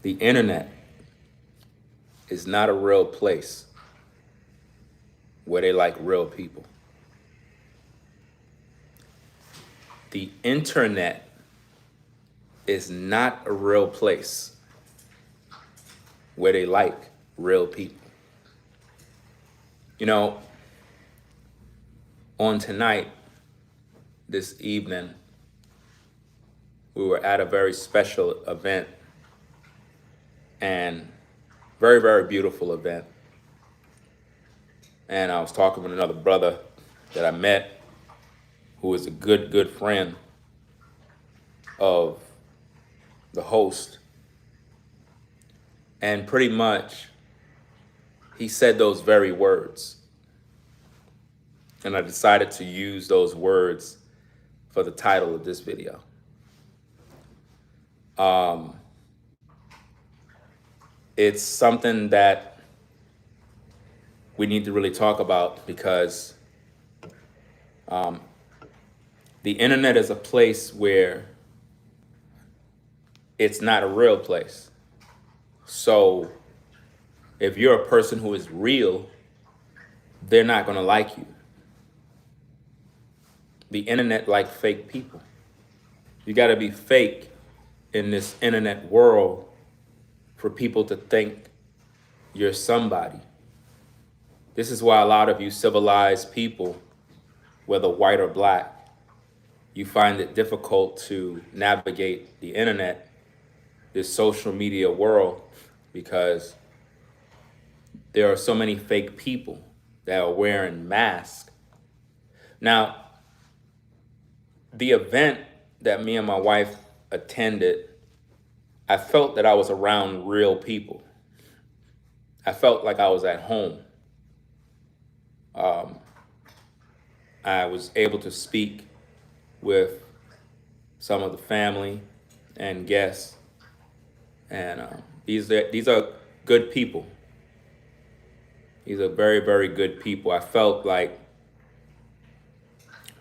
The internet is not a real place where they like real people. The internet is not a real place where they like real people. You know, on tonight, this evening, we were at a very special event and very, very beautiful event. And I was talking with another brother that I met who is a good friend of the host. And pretty much he said those very words. And I decided to use those words for the title of this video. It's something that we need to really talk about because the internet is a place where it's not a real place. So if you're a person who is real, they're not going to like you. The internet like fake people. You got to be fake in this internet world for people to think you're somebody. This is why a lot of you civilized people, whether white or black, you find it difficult to navigate the internet, this social media world, because there are so many fake people that are wearing masks. Now, the event that me and my wife attended, I felt that I was around real people. I felt like I was at home. I was able to speak with some of the family and guests, and these are good people. These are very, very good people. I felt like,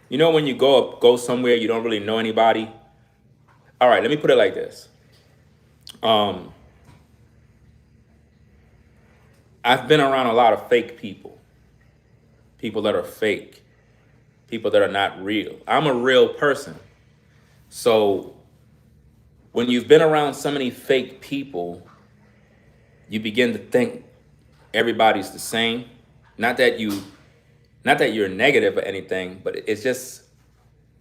you know, when you go somewhere you don't really know anybody. All right, let me put it like this. I've been around a lot of fake people. People that are fake. People that are not real. I'm a real person. So when you've been around so many fake people, you begin to think everybody's the same. Not that you're negative or anything, but it's just,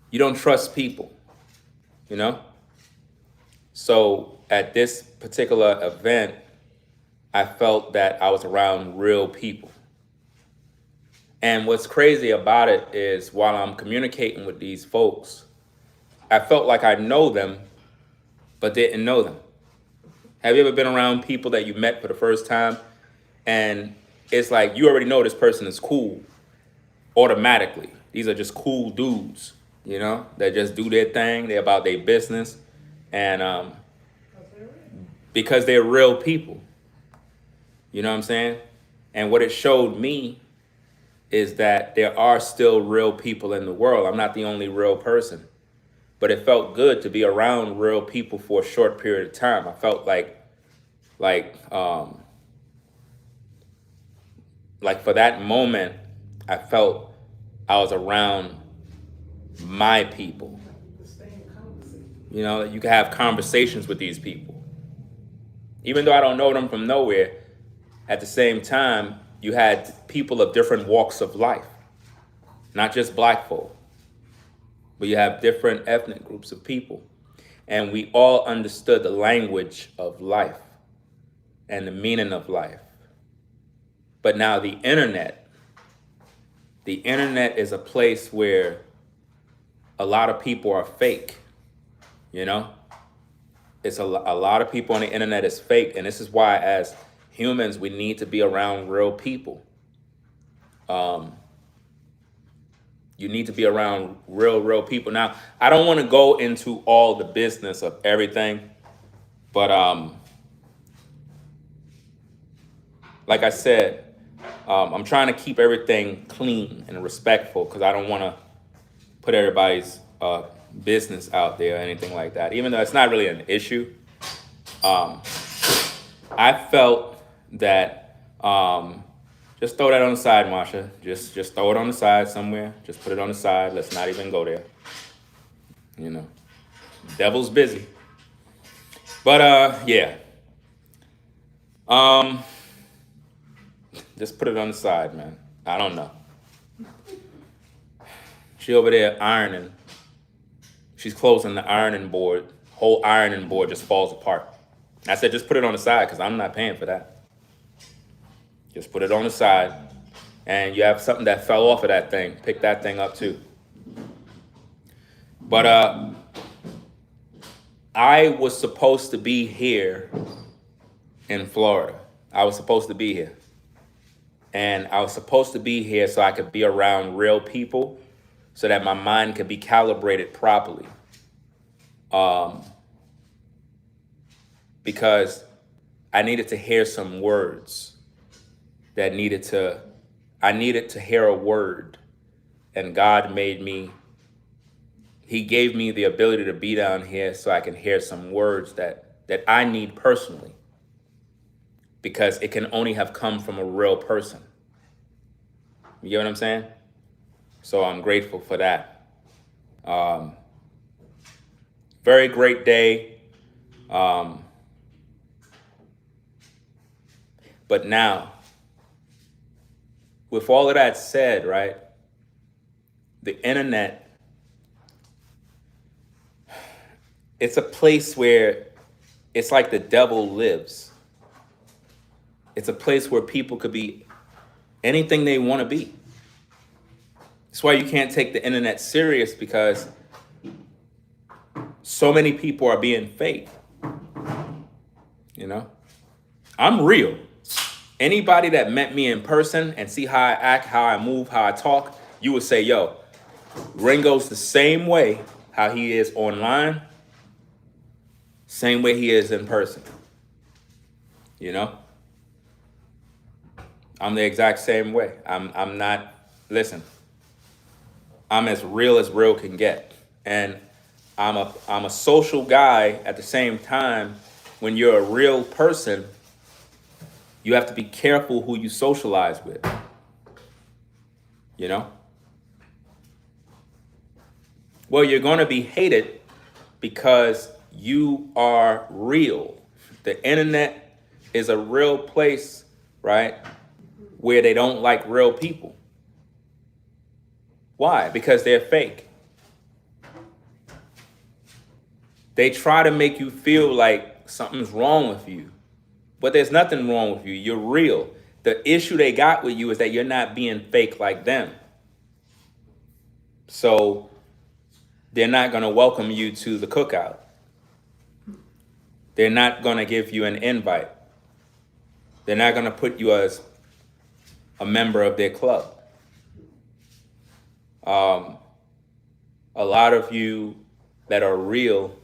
you don't trust people, you know? So at this particular event, I felt that I was around real people. And what's crazy about it is while I'm communicating with these folks, I felt like I know them, but didn't know them. Have you ever been around people that you met for the first time and it's like you already know this person is cool automatically? These are just cool dudes, you know, that just do their thing. They're about their business. And because they're real people, you know what I'm saying? And what it showed me is that there are still real people in the world. I'm not the only real person, but it felt good to be around real people for a short period of time. I felt like for that moment, I felt I was around my people. You know, you can have conversations with these people. Even though I don't know them from nowhere, at the same time, you had people of different walks of life, not just black folk, but you have different ethnic groups of people. And we all understood the language of life and the meaning of life. But now the internet is a place where a lot of people are fake, you know? It's a lot of people on the internet is fake. And this is why as humans, we need to be around real people. You need to be around real people. Now, I don't want to go into all the business of everything, but like I said, I'm trying to keep everything clean and respectful because I don't want to put everybody's business out there or anything like that, even though it's not really an issue. I felt that just throw that on the side, Marsha. Just throw it on the side somewhere. Just put it on the side. Let's not even go there. You know, devil's busy. But yeah. Um, just put it on the side, man. I don't know. She over there ironing. She's closing the ironing board. Whole ironing board just falls apart. I said, just put it on the side because I'm not paying for that. Just put it on the side. And you have something that fell off of that thing. Pick that thing up too. But I was supposed to be here in Florida. I was supposed to be here. And I was supposed to be here so I could be around real people so that my mind could be calibrated properly. Because I needed to hear some words I needed to hear a word. And God He gave me the ability to be down here so I can hear some words that I need personally. Because it can only have come from a real person. You get what I'm saying? So I'm grateful for that. Very great day. But now, with all of that said, right, the internet, it's a place where it's like the devil lives. It's a place where people could be anything they want to be. That's why you can't take the internet serious, because so many people are being fake. You know, I'm real. Anybody that met me in person and see how I act, how I move, how I talk, you would say, yo, Ringo's the same way how he is online, same way he is in person. You know? I'm the exact same way. I'm not, listen, I'm as real can get. And I'm a social guy at the same time. When you're a real person, you have to be careful who you socialize with. You know? Well, you're going to be hated because you are real. The internet is a real place, right, where they don't like real people. Why? Because they're fake. They try to make you feel like something's wrong with you. But there's nothing wrong with you. You're real. The issue they got with you is that you're not being fake like them. So they're not going to welcome you to the cookout. They're not going to give you an invite. They're not going to put you as a member of their club. A lot of you that are real,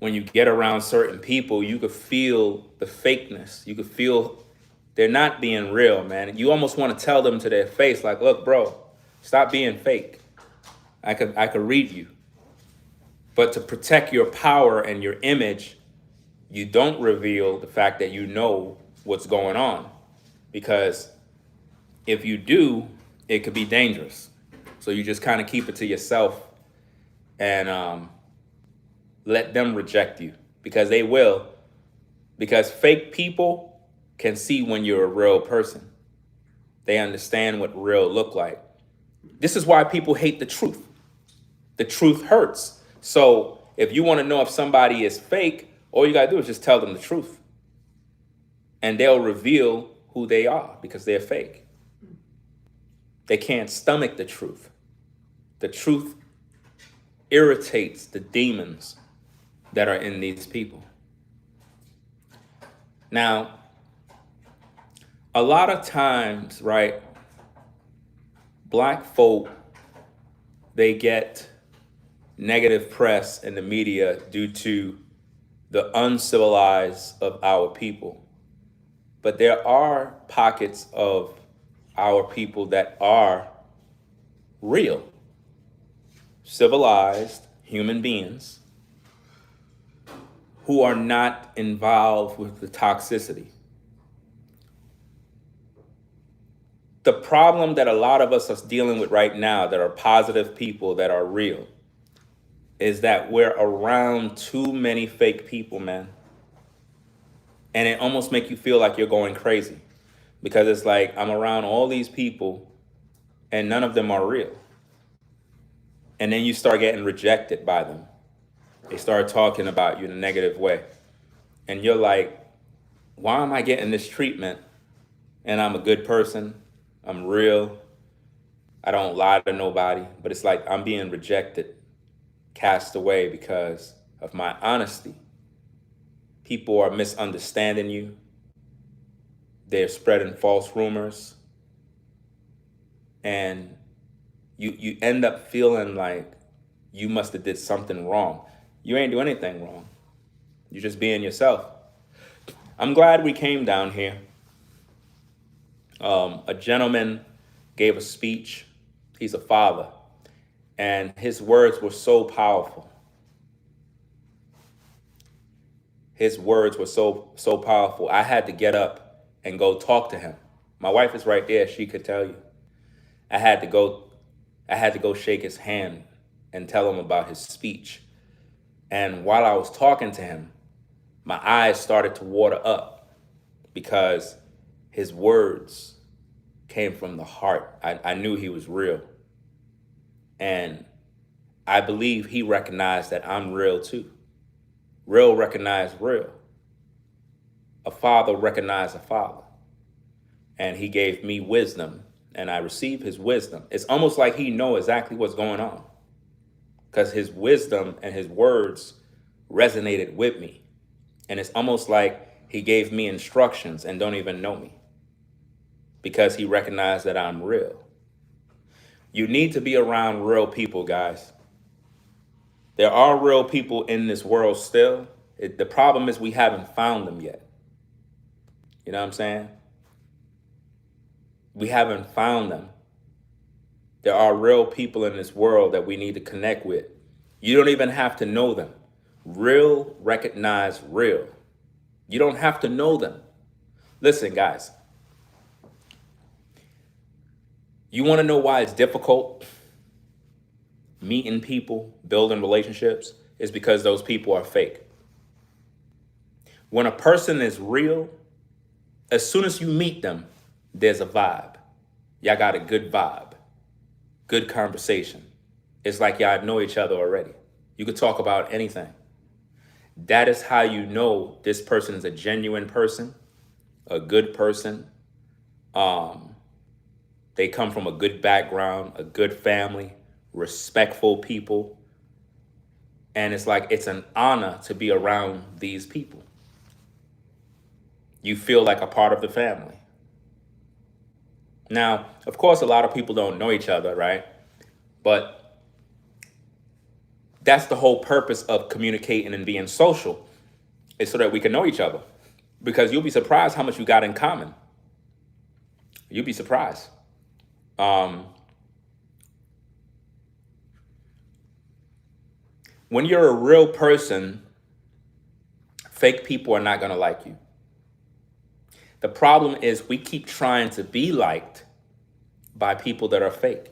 when you get around certain people, you could feel the fakeness. You could feel they're not being real, man. You almost want to tell them to their face, like, look, bro, stop being fake. I could read you. But to protect your power and your image, you don't reveal the fact that you know what's going on. Because if you do, it could be dangerous. So you just kind of keep it to yourself and let them reject you, because they will. Because fake people can see when you're a real person. They understand what real look like. This is why people hate the truth. The truth hurts. So if you want to know if somebody is fake, all you got to do is just tell them the truth. And they'll reveal who they are, because they're fake. They can't stomach the truth. The truth irritates the demons that are in these people. Now, a lot of times, right, black folk, they get negative press in the media due to the uncivilized of our people. But there are pockets of our people that are real, civilized human beings who are not involved with the toxicity. The problem that a lot of us are dealing with right now that are positive people that are real is that we're around too many fake people, man. And it almost make you feel like you're going crazy because it's like I'm around all these people and none of them are real. And then you start getting rejected by them. They start talking about you in a negative way. And you're like, why am I getting this treatment? And I'm a good person. I'm real. I don't lie to nobody. But it's like I'm being rejected, cast away because of my honesty. People are misunderstanding you. They're spreading false rumors. And you end up feeling like you must have did something wrong. You ain't do anything wrong. You're just being yourself. I'm glad we came down here. A gentleman gave a speech. He's a father. And his words were so powerful. His words were so powerful. I had to get up and go talk to him. My wife is right there. She could tell you. I had to go shake his hand and tell him about his speech. And while I was talking to him, my eyes started to water up because his words came from the heart. I knew he was real. And I believe he recognized that I'm real too. Real recognized real. A father recognized a father. And he gave me wisdom and I received his wisdom. It's almost like he knows exactly what's going on because his wisdom and his words resonated with me. And it's almost like he gave me instructions and don't even know me because he recognized that I'm real. You need to be around real people, guys. There are real people in this world still. The problem is we haven't found them yet. You know what I'm saying? We haven't found them. There are real people in this world that we need to connect with. You don't even have to know them. Real recognize real. You don't have to know them. Listen, guys. You want to know why it's difficult meeting people, building relationships? Is because those people are fake. When a person is real, as soon as you meet them, there's a vibe. Y'all got a good vibe, good conversation. It's like y'all know each other already. You could talk about anything. That is how you know this person is a genuine person, a good person. They come from a good background, a good family, respectful people. And it's like it's an honor to be around these people. You feel like a part of the family. Now, of course, a lot of people don't know each other, right? But that's the whole purpose of communicating and being social, is so that we can know each other. Because you'll be surprised how much you got in common. You'll be surprised. When you're a real person, fake people are not going to like you. The problem is we keep trying to be liked by people that are fake.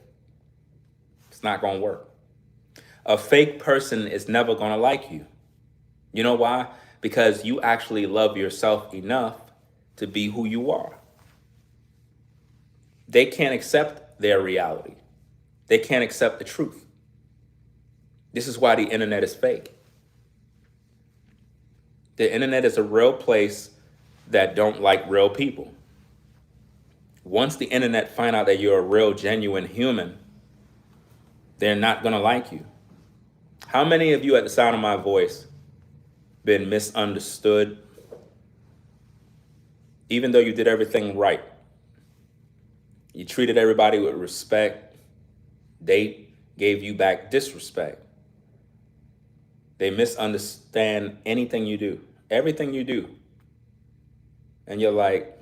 It's not going to work. A fake person is never going to like you. You know why? Because you actually love yourself enough to be who you are. They can't accept their reality. They can't accept the truth. This is why the internet is fake. The internet is a real place that don't like real people. Once the internet find out that you're a real, genuine human, they're not going to like you. How many of you at the sound of my voice been misunderstood, even though you did everything right? You treated everybody with respect. They gave you back disrespect. They misunderstand anything you do, everything you do. And you're like,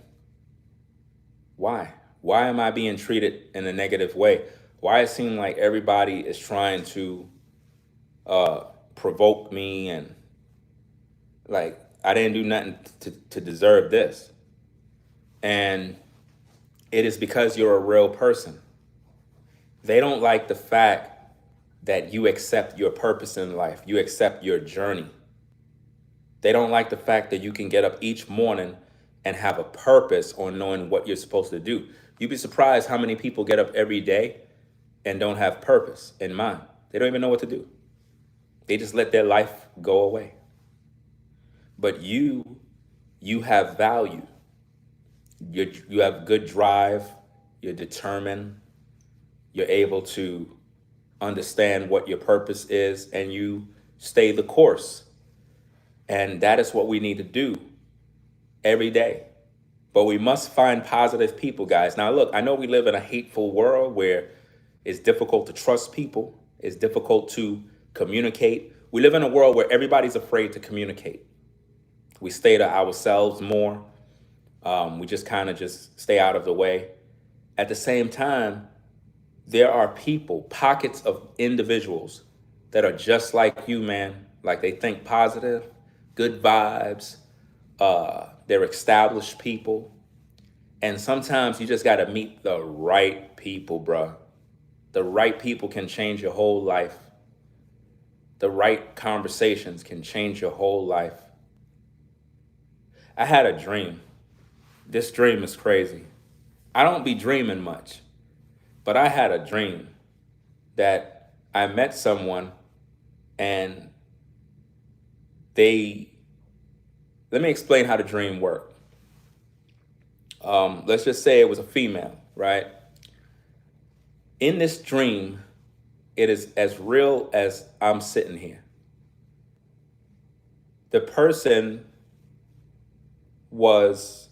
why? Why am I being treated in a negative way? Why it seems like everybody is trying to provoke me and Like, I didn't do nothing to deserve this. And it is because you're a real person. They don't like the fact that you accept your purpose in life, you accept your journey. They don't like the fact that you can get up each morning and have a purpose on knowing what you're supposed to do. You'd be surprised how many people get up every day and don't have purpose in mind. They don't even know what to do. They just let their life go away. But you have value. You have good drive. You're determined. You're able to understand what your purpose is, and you stay the course. And that is what we need to do every day. But we must find positive people, guys. Now, look, I know we live in a hateful world where it's difficult to trust people, it's difficult to communicate. We live in a world where everybody's afraid to communicate. We stay to ourselves more. We just kind of just stay out of the way. At the same time, there are people, pockets of individuals that are just like you, man. Like, they think positive, good vibes. They're established people. And sometimes you just got to meet the right people, bruh. The right people can change your whole life. The right conversations can change your whole life. I had a dream. This dream is crazy. I don't be dreaming much, but I had a dream that I met someone and they, let me explain how the dream worked. Let's just say it was a female, right? In this dream, it is as real as I'm sitting here. The person was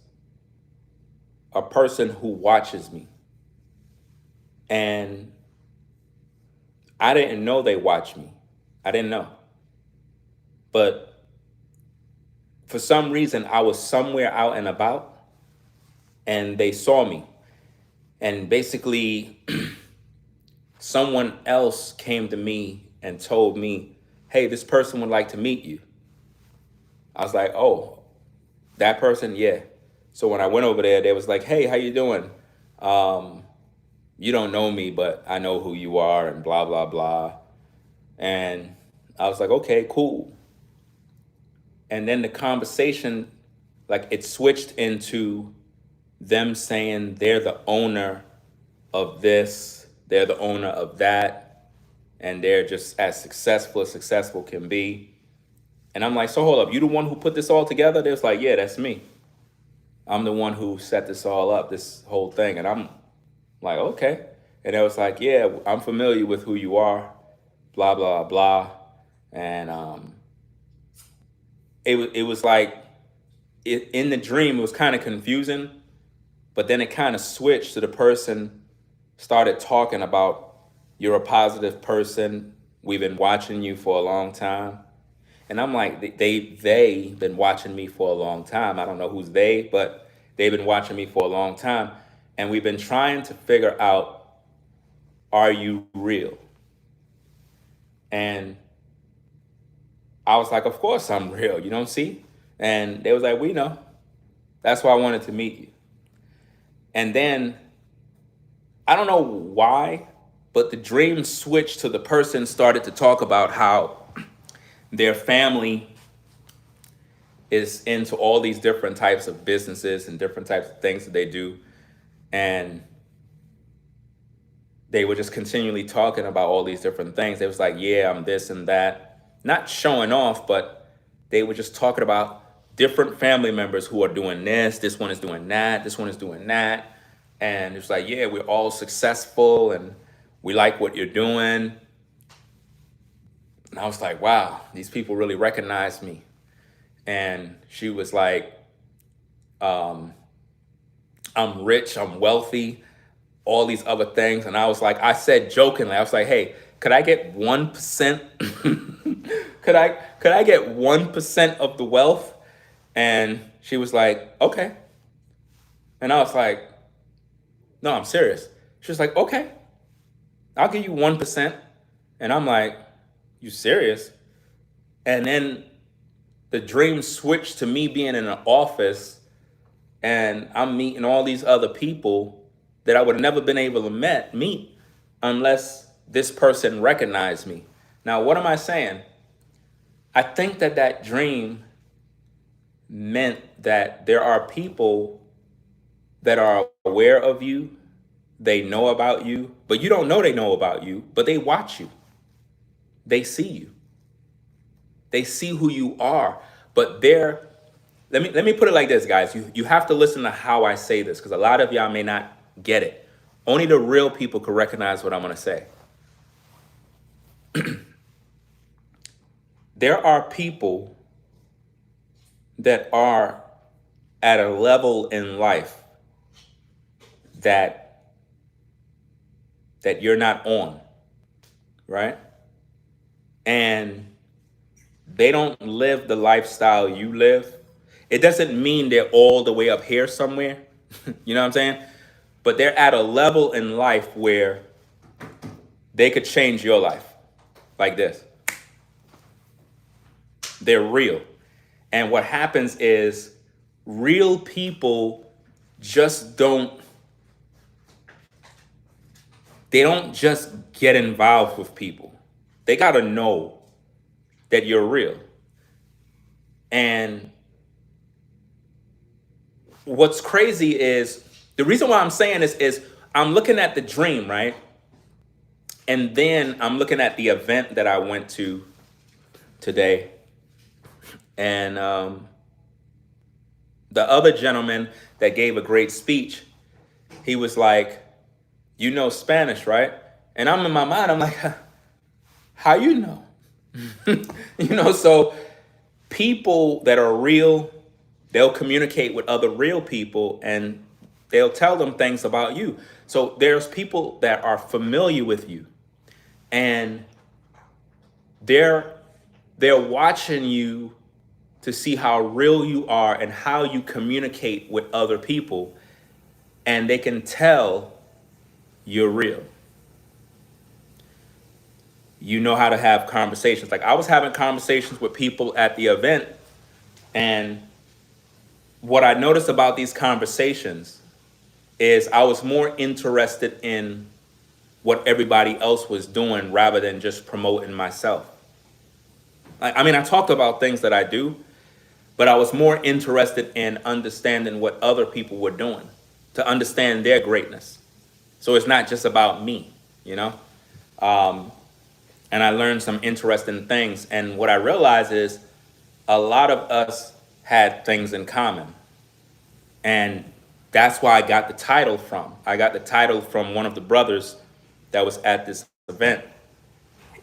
a person who watches me. And I didn't know they watch me. I didn't know. But for some reason, I was somewhere out and about and they saw me. And basically, someone else came to me and told me, hey, this person would like to meet you. I was like, oh, that person? Yeah. So when I went over there, they was like, hey, how you doing? You don't know me, but I know who you are and blah, blah, blah. And I was like, okay, cool. And then the conversation, like, it switched into them saying they're the owner of this, they're the owner of that, and they're just as successful can be. And I'm like, so hold up, you the one who put this all together? They was like, yeah, that's me. I'm the one who set this all up, this whole thing. And I'm like, okay. And it was like, yeah, I'm familiar with who you are, blah, blah, blah. And it was like, in the dream, it was kind of confusing, but then it kind of switched to the person started talking about, you're a positive person. We've been watching you for a long time. And I'm like, they been watching me for a long time. I don't know who's they, but they've been watching me for a long time. And we've been trying to figure out, are you real? And I was like, of course I'm real. You don't see? And they was like, we know. That's why I wanted to meet you. And then, I don't know why, but the dream switched to the person started to talk about how their family is into all these different types of businesses and different types of things that they do. And they were just continually talking about all these different things. They was like, yeah, I'm this and that. Not showing off, but they were just talking about different family members who are doing this one is doing that, this one is doing that. And it's like, yeah, we're all successful and we like what you're doing. And I was like, wow, these people really recognize me. And she was like, I'm rich, I'm wealthy, all these other things. And I was like, I said jokingly, I was like, hey, could I get 1%? could I get 1% of the wealth? And she was like, okay. And I was like, no, I'm serious. She was like, okay, I'll give you 1%. And I'm like, you serious? And then The dream switched to me being in an office and I'm meeting all these other people that I would have never been able to meet unless this person recognized me. Now, what am I saying? I think that that dream meant that there are people that are aware of you, they know about you, but you don't know they know about you, but they watch you. They see you. They see who you are, but they're let me put it like this, guys. You have to listen to how I say this because a lot of y'all may not get it. Only the real people can recognize what I'm going to say. There are people that are at a level in life that you're not on, right? And they don't live the lifestyle you live. It doesn't mean they're all the way up here somewhere. You know what I'm saying? But they're at a level in life where they could change your life like this. They're real. And what happens is real people just they don't just get involved with people. They got to know that you're real. And what's crazy is the reason why I'm saying this is I'm looking at the dream, right? And then I'm looking at the event that I went to today. And the other gentleman that gave a great speech, he was like, you know Spanish, right? And I'm in my mind, I'm like, how you know? So people that are real, they'll communicate with other real people and they'll tell them things about you. So there's people that are familiar with you and they're watching you to see how real you are and how you communicate with other people, and they can tell you're real. You know how to have conversations. Like I was having conversations with people at the event, and what I noticed about these conversations is I was more interested in what everybody else was doing rather than just promoting myself. I mean, I talked about things that I do, but I was more interested in understanding what other people were doing to understand their greatness. So it's not just about me, you know? And I learned some interesting things. And what I realized is a lot of us had things in common. And that's why I got the title from. I got the title from one of the brothers that was at this event.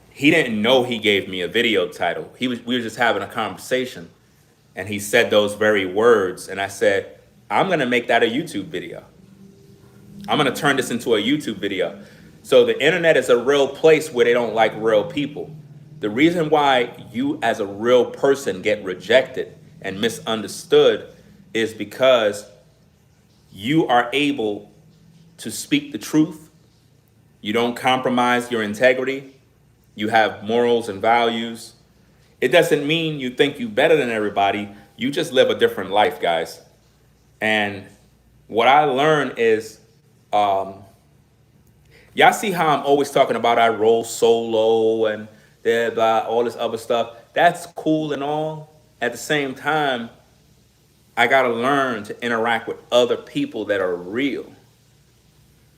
He didn't know he gave me a video title. We were just having a conversation. And he said those very words. And I said, I'm going to make that a YouTube video. I'm going to turn this into a YouTube video. So the internet is a real place where they don't like real people. The reason why you as a real person get rejected and misunderstood is because you are able to speak the truth. You don't compromise your integrity. You have morals and values. It doesn't mean you think you're better than everybody. You just live a different life, guys. And what I learned is, y'all see how I'm always talking about I roll solo and blah, blah, all this other stuff. That's cool and all. At the same time, I got to learn to interact with other people that are real,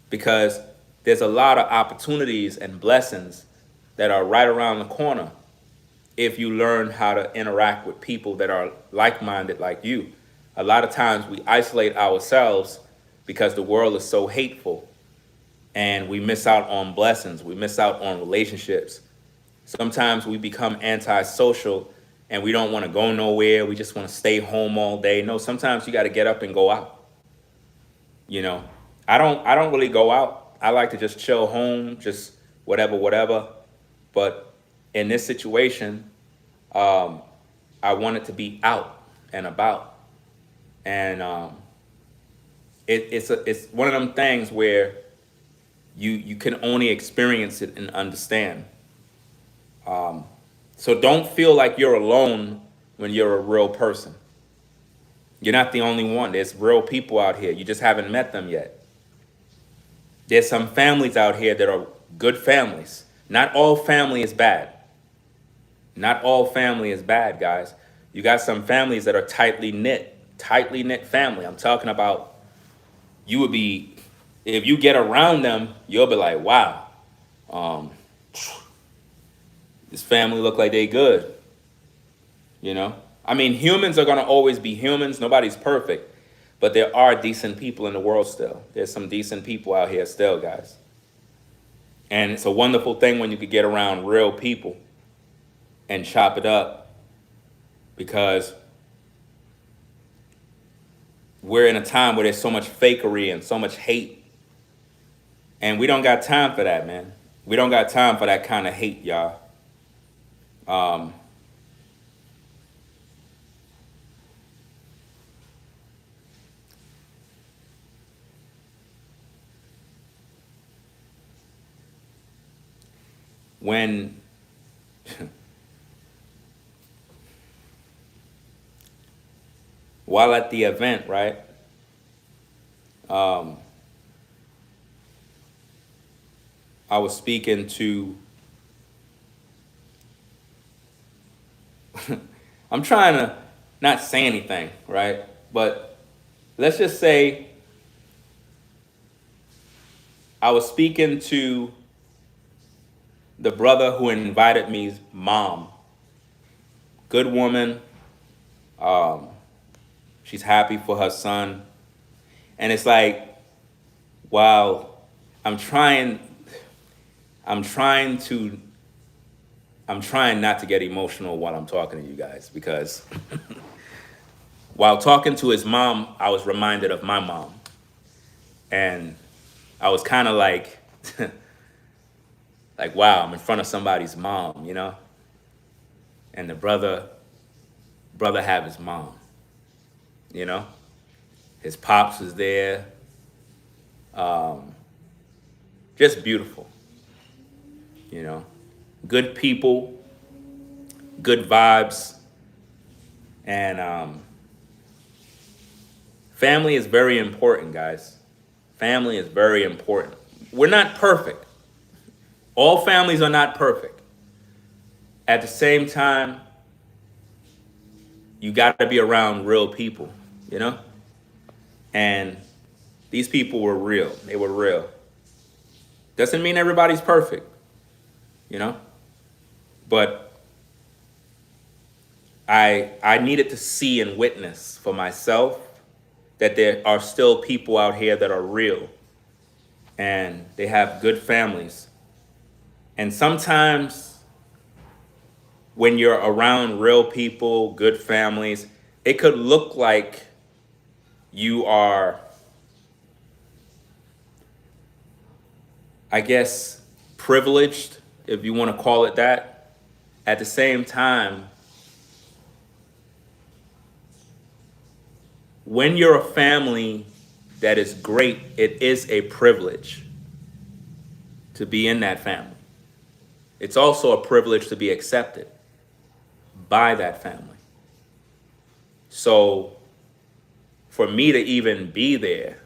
because there's a lot of opportunities and blessings that are right around the corner if you learn how to interact with people that are like-minded like you. A lot of times we isolate ourselves because the world is so hateful and we miss out on blessings. We miss out on relationships. Sometimes we become antisocial and we don't want to go nowhere. We just want to stay home all day. No, sometimes you got to get up and go out. You know, I don't really go out. I like to just chill home, just whatever. But in this situation, I wanted to be out and about. And it's one of them things where you can only experience it and understand. So don't feel like you're alone when you're a real person. You're not the only one. There's real people out here. You just haven't met them yet. There's some families out here that are good families. Not all family is bad. Not all family is bad, guys. You got some families that are tightly knit family. I'm talking about you would be, if you get around them, you'll be like, wow, um, this family look like they good, you know? I mean, humans are gonna always be humans. Nobody's perfect, but there are decent people in the world still. There's some decent people out here still, guys. And it's a wonderful thing when you could get around real people and chop it up, because we're in a time where there's so much fakery and so much hate. And we don't got time for that, man. We don't got time for that kind of hate, y'all. When while at the event, right? I was speaking to I'm trying to not say anything, right? But let's just say I was speaking to the brother who invited me's mom. Good woman. She's happy for her son. And it's like, wow, I'm trying to I'm trying not to get emotional while I'm talking to you guys, because while talking to his mom, I was reminded of my mom. And I was kind of like, like, wow, I'm in front of somebody's mom, you know? And the brother have his mom, you know? His pops was there. Just beautiful, you know? Good people, good vibes. And family is very important, guys. Family is very important. We're not perfect. All families are not perfect. At the same time, you got to be around real people, you know? And these people were real. They were real. Doesn't mean everybody's perfect, you know? But I needed to see and witness for myself that there are still people out here that are real and they have good families. And sometimes when you're around real people, good families, it could look like you are, I guess, privileged, if you want to call it that. At the same time, when you're a family that is great, it is a privilege to be in that family. It's also a privilege to be accepted by that family. So for me to even be there,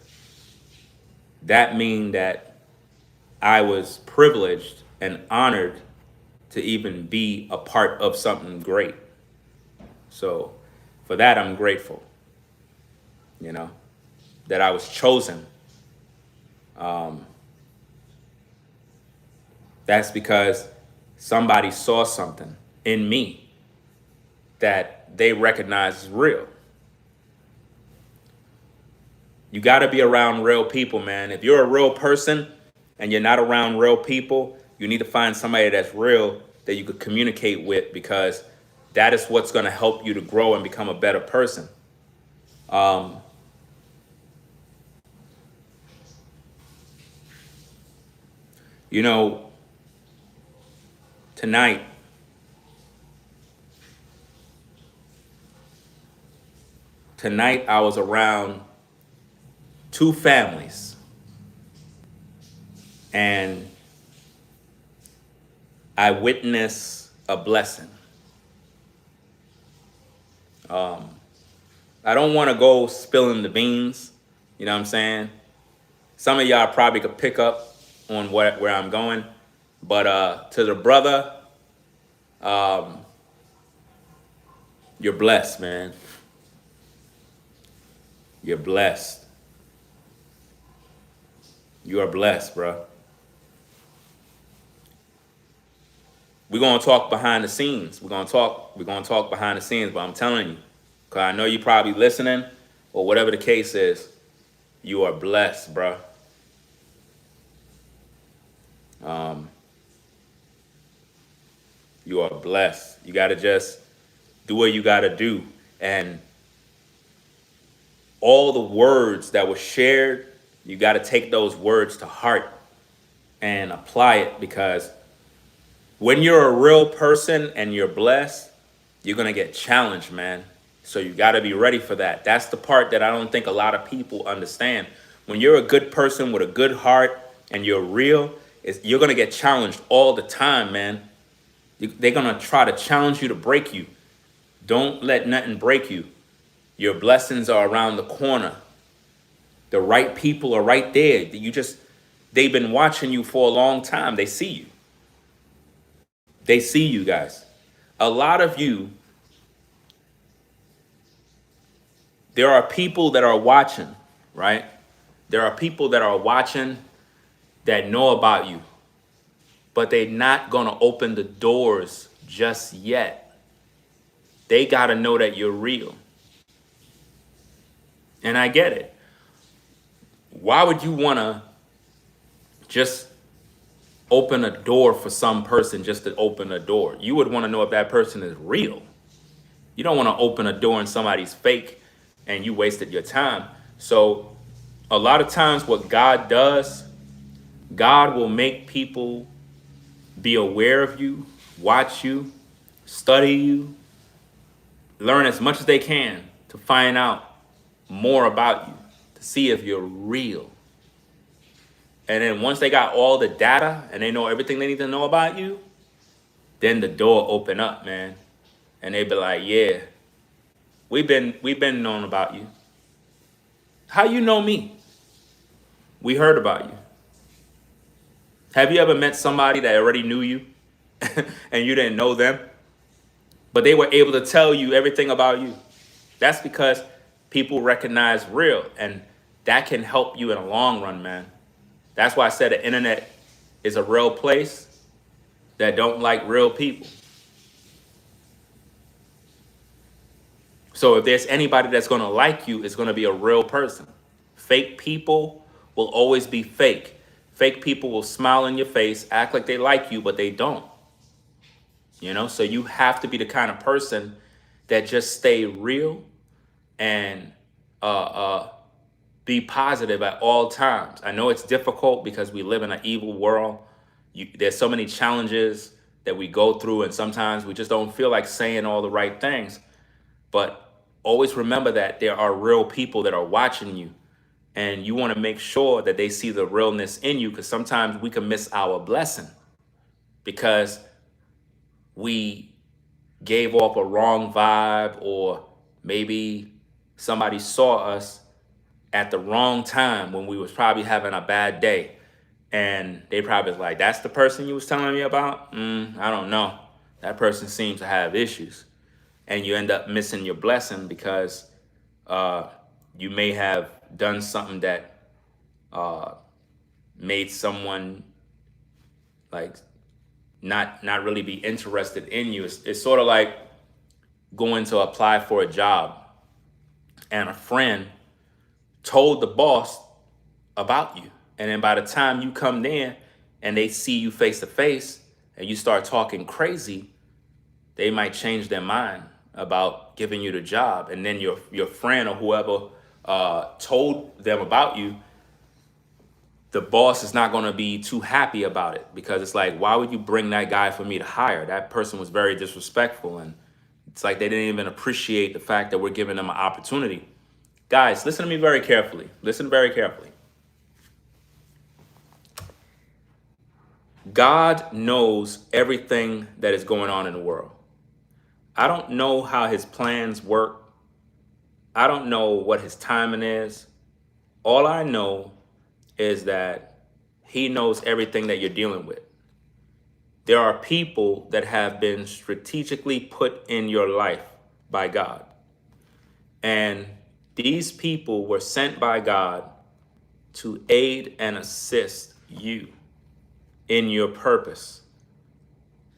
that means that I was privileged and honored to even be a part of something great. So for that, I'm grateful, you know, that I was chosen. That's because somebody saw something in me that they recognize as real. You got to be around real people, man. If you're a real person and you're not around real people, you need to find somebody that's real that you could communicate with, because that is what's going to help you to grow and become a better person. You know, tonight, I was around two families, and I witnessed a blessing. I don't want to go spilling the beans. You know what I'm saying? Some of y'all probably could pick up on where I'm going. But to the brother, you're blessed, man. You're blessed. You are blessed, bro. We're gonna talk behind the scenes. We're gonna talk behind the scenes, but I'm telling you, cause I know you probably listening, or whatever the case is, you are blessed, bro. You are blessed. You gotta just do what you gotta do. And all the words that were shared, you gotta take those words to heart and apply it, because when you're a real person and you're blessed, you're gonna get challenged, man. So you gotta be ready for that. That's the part that I don't think a lot of people understand. When you're a good person with a good heart and you're real, you're gonna get challenged all the time, man. They're gonna try to challenge you to break you. Don't let nothing break you. Your blessings are around the corner. The right people are right there. They've been watching you for a long time. They see you. They see you guys. A lot of you, there are people that are watching, right? There are people that are watching that know about you, but they're not going to open the doors just yet. They got to know that you're real. And I get it. Why would you want to just open a door for some person just to open a door? You would want to know if that person is real. You don't want to open a door and somebody's fake and you wasted your time. So a lot of times what God does, God will make people be aware of you, watch you, study you, learn as much as they can to find out more about you, to see if you're real. And then once they got all the data and they know everything they need to know about you, then the door open up, man. And they be like, yeah, we've been known about you. How you know me? We heard about you. Have you ever met somebody that already knew you and you didn't know them, but they were able to tell you everything about you? That's because people recognize real, and that can help you in the long run, man. That's why I said the internet is a real place that don't like real people. So if there's anybody that's going to like you, it's going to be a real person. Fake people will always be fake. Fake people will smile in your face, act like they like you, but they don't. You know, so you have to be the kind of person that just stay real and be positive at all times. I know it's difficult because we live in an evil world. There's so many challenges that we go through, and sometimes we just don't feel like saying all the right things. But always remember that there are real people that are watching you, and you want to make sure that they see the realness in you, because sometimes we can miss our blessing because we gave off a wrong vibe, or maybe somebody saw us at the wrong time when we was probably having a bad day, and they probably was like, that's the person you was telling me about? I don't know. That person seems to have issues. And you end up missing your blessing because you may have done something that made someone like not really be interested in you. It's sort of like going to apply for a job, and a friend told the boss about you. And then by the time you come there and they see you face to face and you start talking crazy, they might change their mind about giving you the job. And then your friend or whoever told them about you, the boss is not going to be too happy about it, because it's like, why would you bring that guy for me to hire? That person was very disrespectful. And it's like they didn't even appreciate the fact that we're giving them an opportunity. Guys, listen to me very carefully. Listen very carefully. God knows everything that is going on in the world. I don't know how his plans work. I don't know what his timing is. All I know is that he knows everything that you're dealing with. There are people that have been strategically put in your life by God. And these people were sent by God to aid and assist you in your purpose.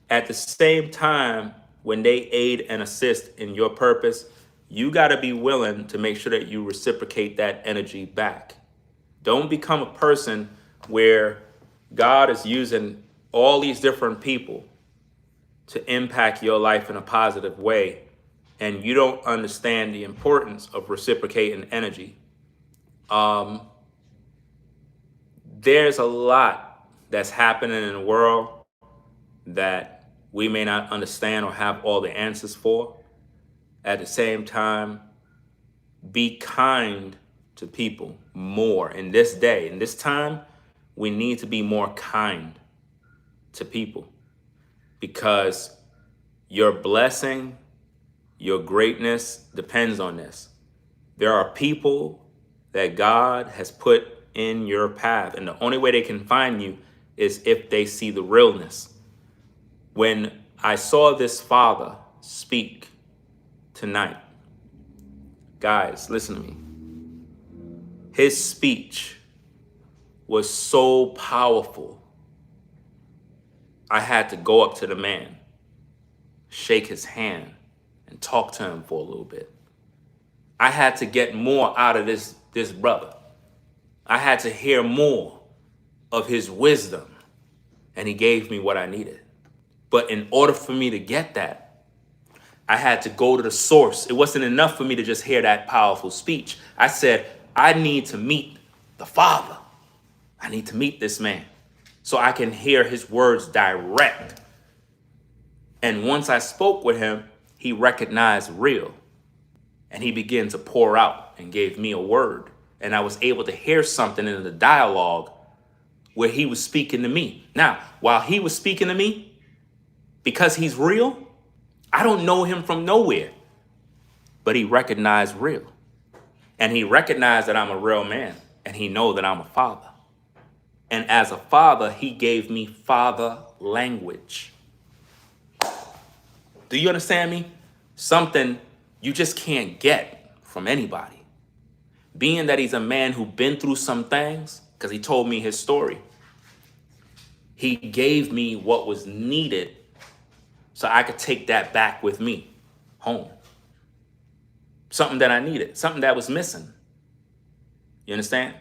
At the same time, when they aid and assist in your purpose, you got to be willing to make sure that you reciprocate that energy back. Don't become a person where God is using all these different people to impact your life in a positive way, and you don't understand the importance of reciprocating energy. There's a lot that's happening in the world that we may not understand or have all the answers for. At the same time, be kind to people more in this day. In this time, we need to be more kind to people, because your blessing, your greatness depends on this. There are people that God has put in your path, and the only way they can find you is if they see the realness. When I saw this father speak tonight, guys, listen to me. His speech was so powerful. I had to go up to the man, shake his hand, and talk to him for a little bit. I had to get more out of this brother. I had to hear more of his wisdom, and he gave me what I needed. But in order for me to get that, I had to go to the source. It wasn't enough for me to just hear that powerful speech. I said, I need to meet the Father. I need to meet this man so I can hear his words direct. And once I spoke with him, he recognized real. And he began to pour out and gave me a word. And I was able to hear something in the dialogue where he was speaking to me. Now, while he was speaking to me, because he's real, I don't know him from nowhere. But he recognized real. And he recognized that I'm a real man. And he knows that I'm a father. And as a father, he gave me father language. Do you understand me? Something you just can't get from anybody. Being that he's a man who's been through some things, because he told me his story, he gave me what was needed so I could take that back with me home. Something that I needed, something that was missing. You understand?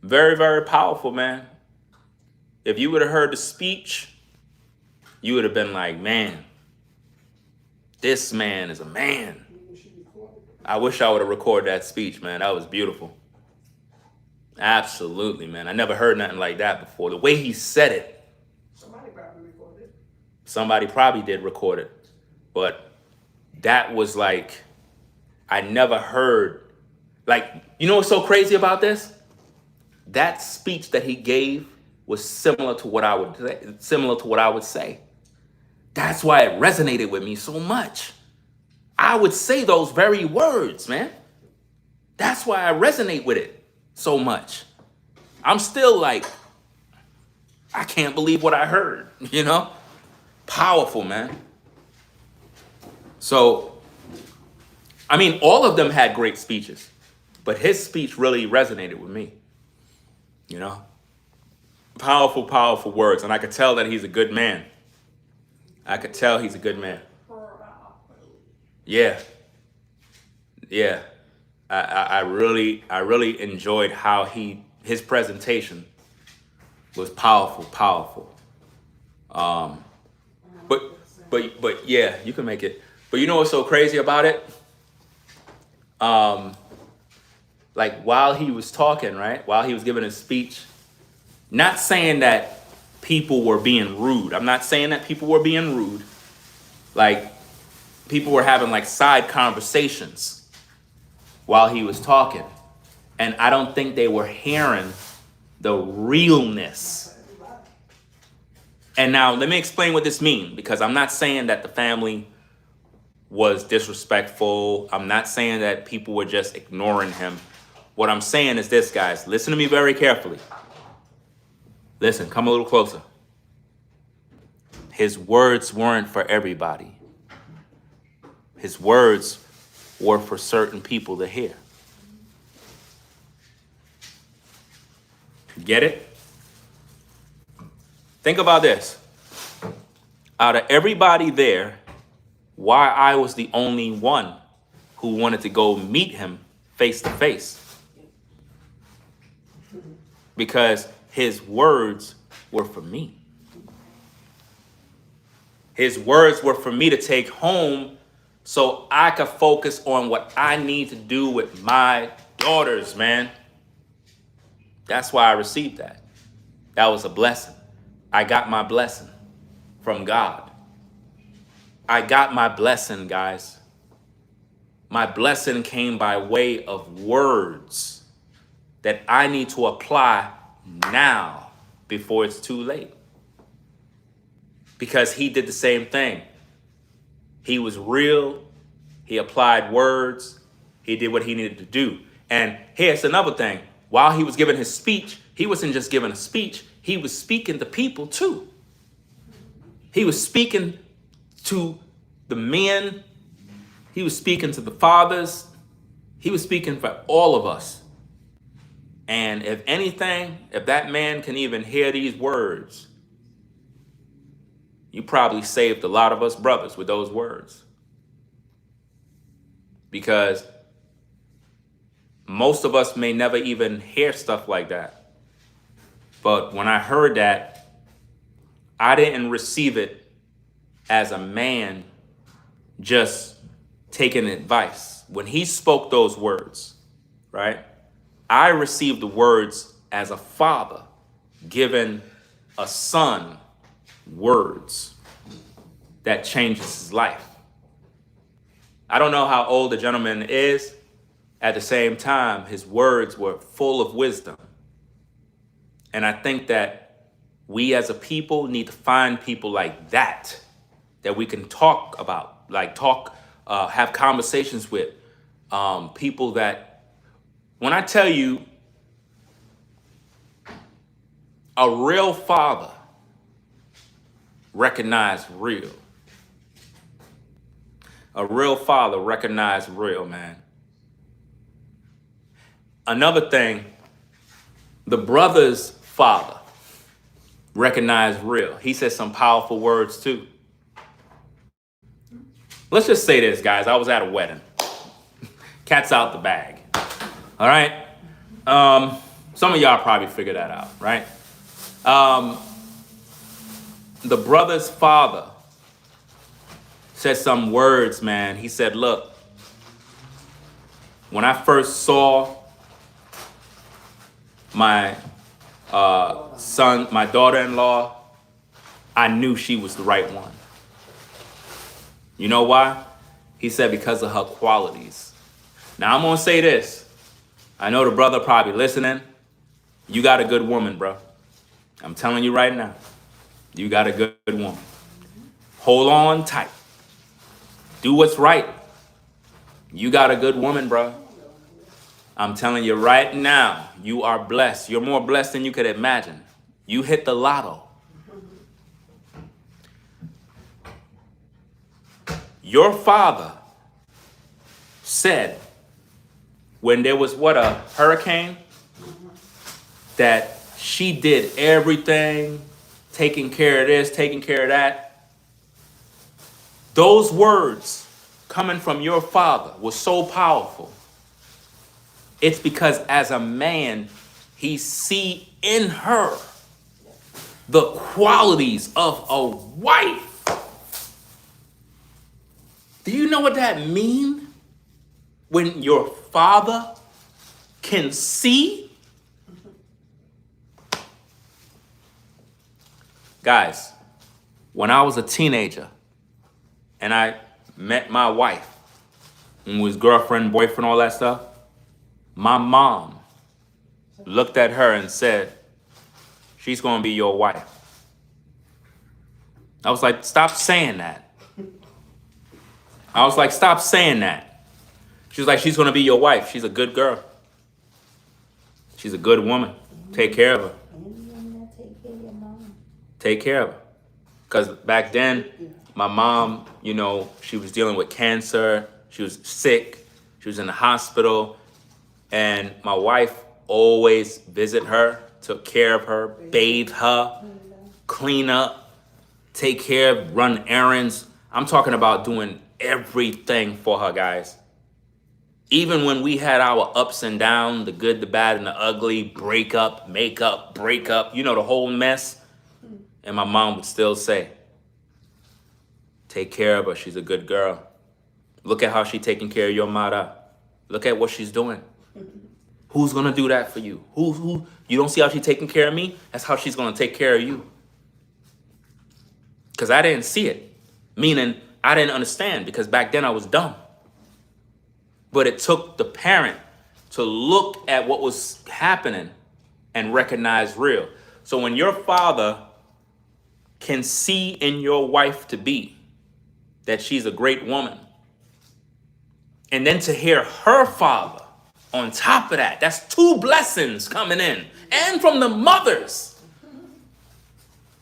Very, very powerful, man. If you would have heard the speech, you would have been like, man, this man is a man. I wish I would have recorded that speech, man. That was beautiful. Absolutely, man. I never heard nothing like that before. The way he said it. Somebody probably recorded it. Somebody probably did record it. But that was like, I never heard. Like, you know what's so crazy about this? That speech that he gave was similar to what I would say. That's why it resonated with me so much. I would say those very words, man. That's why I resonate with it so much. I'm still like, I can't believe what I heard, you know? Powerful, man. So, I mean, all of them had great speeches, but his speech really resonated with me, you know? Powerful, powerful words. And I could tell that he's a good man. I could tell he's a good man. Yeah. Yeah. I really enjoyed how his presentation was powerful, powerful. But yeah, you can make it. But you know what's so crazy about it? Like while he was talking, right? While he was giving his speech, not saying that people were being rude. I'm not saying that people were being rude. Like people were having like side conversations while he was talking. And I don't think they were hearing the realness. And now let me explain what this means, because I'm not saying that the family was disrespectful. I'm not saying that people were just ignoring him. What I'm saying is this, guys. Listen to me very carefully. Listen, come a little closer. His words weren't for everybody. His words were for certain people to hear. Get it? Think about this. Out of everybody there, why I was the only one who wanted to go meet him face to face? Because his words were for me. His words were for me to take home so I could focus on what I need to do with my daughters, man. That's why I received that. That was a blessing. I got my blessing from God. I got my blessing, guys. My blessing came by way of words that I need to apply now before it's too late. Because he did the same thing. He was real. He applied words. He did what he needed to do. And here's another thing. While he was giving his speech, he wasn't just giving a speech. He was speaking to people too. He was speaking to the men. He was speaking to the fathers. He was speaking for all of us. And if anything, if that man can even hear these words, you probably saved a lot of us brothers with those words. Because most of us may never even hear stuff like that. But when I heard that, I didn't receive it as a man just taking advice. When he spoke those words, right? I received the words as a father giving a son words that changes his life. I don't know how old the gentleman is. At the same time, his words were full of wisdom. And I think that we as a people need to find people like that we can talk about, have conversations with, people that, when I tell you, a real father recognized real. A real father recognized real, man. Another thing, the brother's father recognized real. He said some powerful words too. Let's just say this, guys. I was at a wedding. Cat's out the bag. All right? Some of y'all probably figured that out, right? The brother's father said some words, man. He said, look, when I first saw my my daughter-in-law, I knew she was the right one. You know why? He said because of her qualities. Now I'm gonna say this. I know the brother probably listening. You got a good woman, bro. I'm telling you right now. You got a good woman. Hold on tight. Do what's right. You got a good woman, bro. I'm telling you right now, you are blessed. You're more blessed than you could imagine. You hit the lotto. Your father said when there was a hurricane, that she did everything, taking care of this, taking care of that. Those words coming from your father was so powerful. It's because as a man, he see in her the qualities of a wife. Do you know what that means? When your father can see? Guys, when I was a teenager and I met my wife and was girlfriend, boyfriend, all that stuff, my mom looked at her and said, she's going to be your wife. I was like, stop saying that. I was like, stop saying that. She was like, she's going to be your wife. She's a good girl. She's a good woman. Take care of her. Take care of your mom. Take care of her. Because back then, my mom, you know, she was dealing with cancer. She was sick. She was in the hospital. And my wife always visited her, took care of her, bathed her, clean up, take care of, run errands. I'm talking about doing everything for her, guys. Even when we had our ups and downs, the good, the bad, and the ugly, break up, make up, break up, you know, the whole mess. And my mom would still say, take care of her. She's a good girl. Look at how she's taking care of your mother. Look at what she's doing. Who's going to do that for you? Who? You don't see how she's taking care of me? That's how she's going to take care of you. Because I didn't see it. Meaning, I didn't understand because back then I was dumb. But it took the parent to look at what was happening and recognize real. So when your father can see in your wife to be that she's a great woman, and then to hear her father on top of that, that's two blessings coming in, and from the mothers,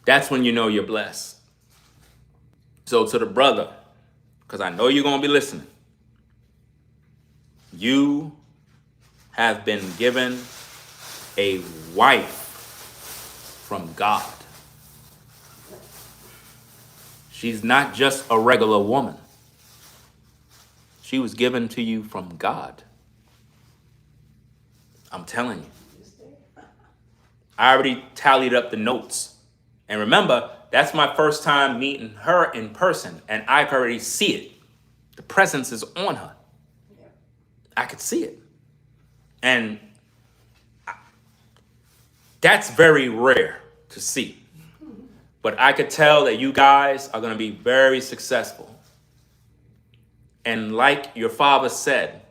that's when you know you're blessed. So to the brother, because I know you're going to be listening, you have been given a wife from God. She's not just a regular woman. She was given to you from God. I'm telling you. I already tallied up the notes. And remember, that's my first time meeting her in person, and I could already see it. The presence is on her. I could see it. And that's very rare to see. But I could tell that you guys are going to be very successful. And like your father said,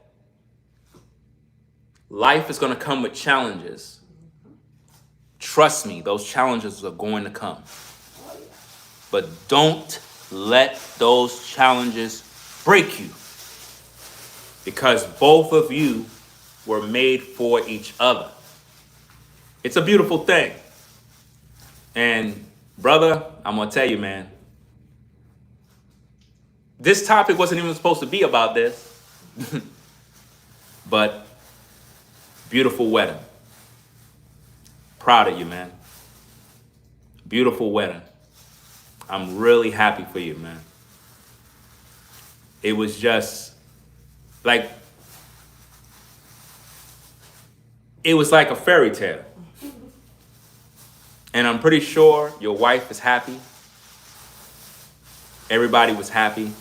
life is going to come with challenges. Trust me, those challenges are going to come. But don't let those challenges break you. Because both of you were made for each other. It's a beautiful thing. And brother, I'm going to tell you, man, this topic wasn't even supposed to be about this. But beautiful wedding. Proud of you, man. Beautiful wedding. I'm really happy for you, man. It was just like, it was like a fairy tale. And I'm pretty sure your wife is happy. Everybody was happy.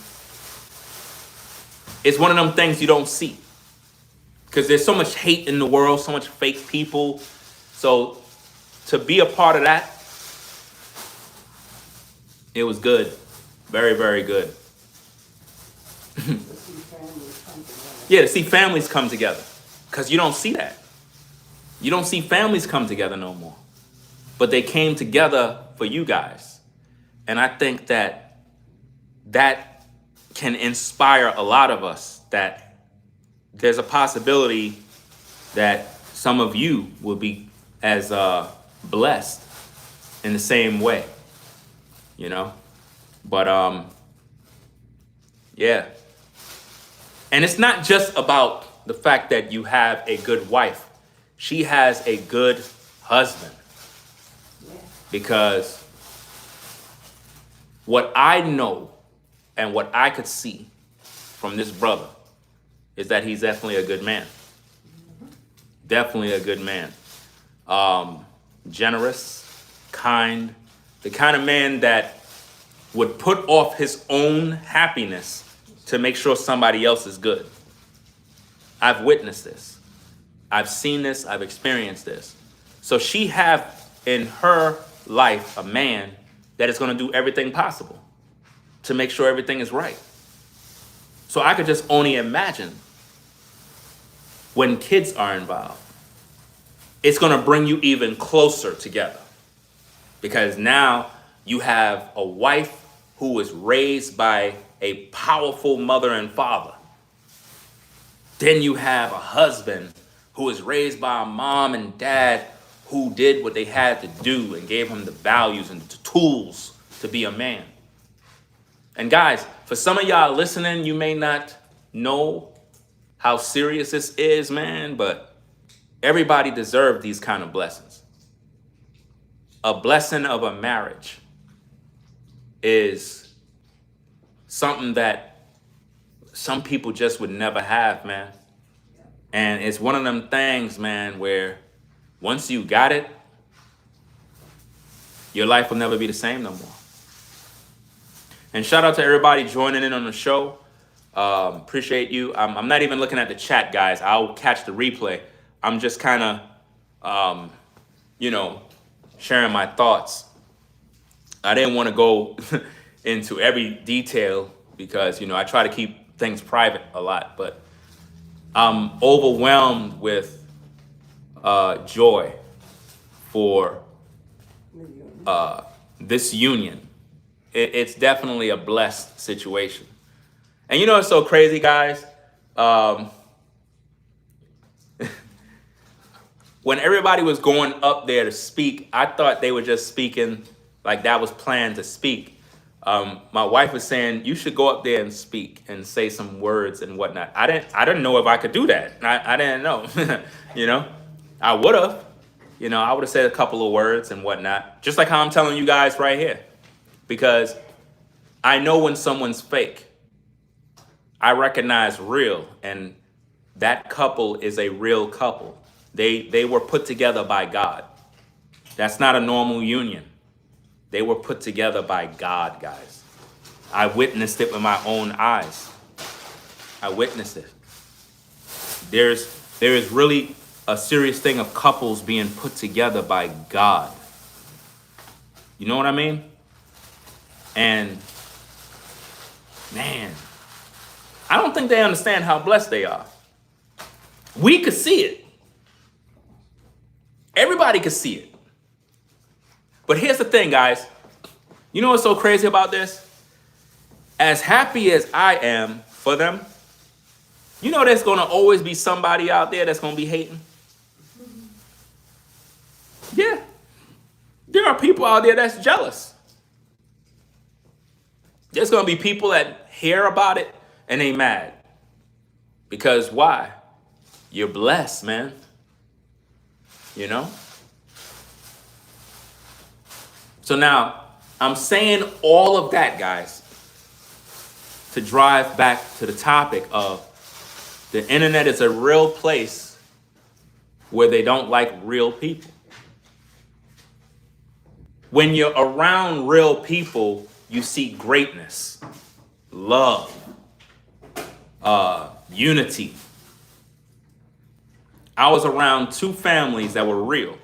It's one of them things you don't see. Because there's so much hate in the world, so much fake people. So to be a part of that, it was good. Very, very good. Yeah, to see families come together. Because you don't see that. You don't see families come together no more. But they came together for you guys. And I think that that can inspire a lot of us, that there's a possibility that some of you will be as blessed in the same way, you know? But yeah. And it's not just about the fact that you have a good wife. She has a good husband. Because what I know and what I could see from this brother is that he's definitely a good man. Definitely a good man. Generous, kind, the kind of man that would put off his own happiness to make sure somebody else is good. I've witnessed this. I've seen this. I've experienced this. So she have in her life a man that is going to do everything possible to make sure everything is right. So I could just only imagine when kids are involved, it's going to bring you even closer together. Because now you have a wife who was raised by a powerful mother and father. Then you have a husband who was raised by a mom and dad who did what they had to do and gave him the values and the tools to be a man. And guys, for some of y'all listening, you may not know how serious this is, man, but everybody deserves these kind of blessings. A blessing of a marriage is something that some people just would never have, man. And it's one of them things, man, where once you got it, your life will never be the same no more. And shout out to everybody joining in on the show. Appreciate you. I'm not even looking at the chat, guys. I'll catch the replay. I'm just kind of, sharing my thoughts. I didn't want to go into every detail because, I try to keep things private a lot. But I'm overwhelmed with joy for this union. It's definitely a blessed situation. And it's so crazy, guys. When everybody was going up there to speak, I thought they were just speaking like that was planned to speak. My wife was saying, you should go up there and speak and say some words and whatnot. I didn't know if I could do that. I didn't know, I would have, I would have said a couple of words and whatnot, just like how I'm telling you guys right here, because I know when someone's fake. I recognize real, and that couple is a real couple. They were put together by God. That's not a normal union. They were put together by God, guys. I witnessed it with my own eyes. I witnessed it. There is really a serious thing of couples being put together by God. You know what I mean? And man, I don't think they understand how blessed they are. We could see it. Everybody could see it. But here's the thing, guys. You know what's so crazy about this? As happy as I am for them, there's going to always be somebody out there that's going to be hating. Yeah. There are people out there that's jealous. There's going to be people that hear about it and they mad. Because why? You're blessed, man. So now, I'm saying all of that, guys, to drive back to the topic of the internet is a real place where they don't like real people. When you're around real people, you see greatness, love, unity. I was around two families that were real.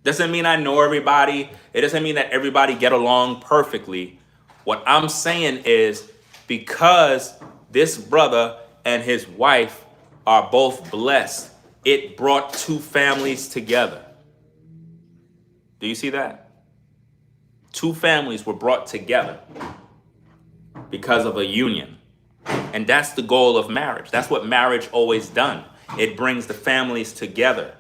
Doesn't mean I know everybody. It doesn't mean that everybody get along perfectly. What I'm saying is because this brother and his wife are both blessed, it brought two families together. Do you see that? Two families were brought together because of a union. And that's the goal of marriage. That's what marriage always done. It brings the families together.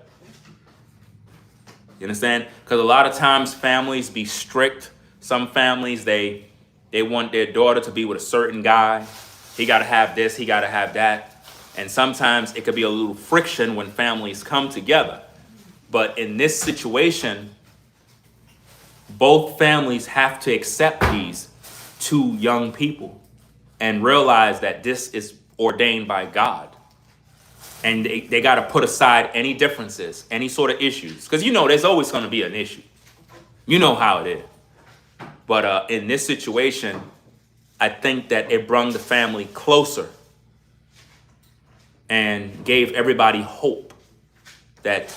You understand? Because a lot of times families be strict. Some families, they want their daughter to be with a certain guy. He got to have this, he got to have that. And sometimes it could be a little friction when families come together. But in this situation, both families have to accept these two young people and realize that this is ordained by God. And they got to put aside any differences, any sort of issues. Because there's always going to be an issue. You know how it is. But in this situation, I think that it brought the family closer and gave everybody hope that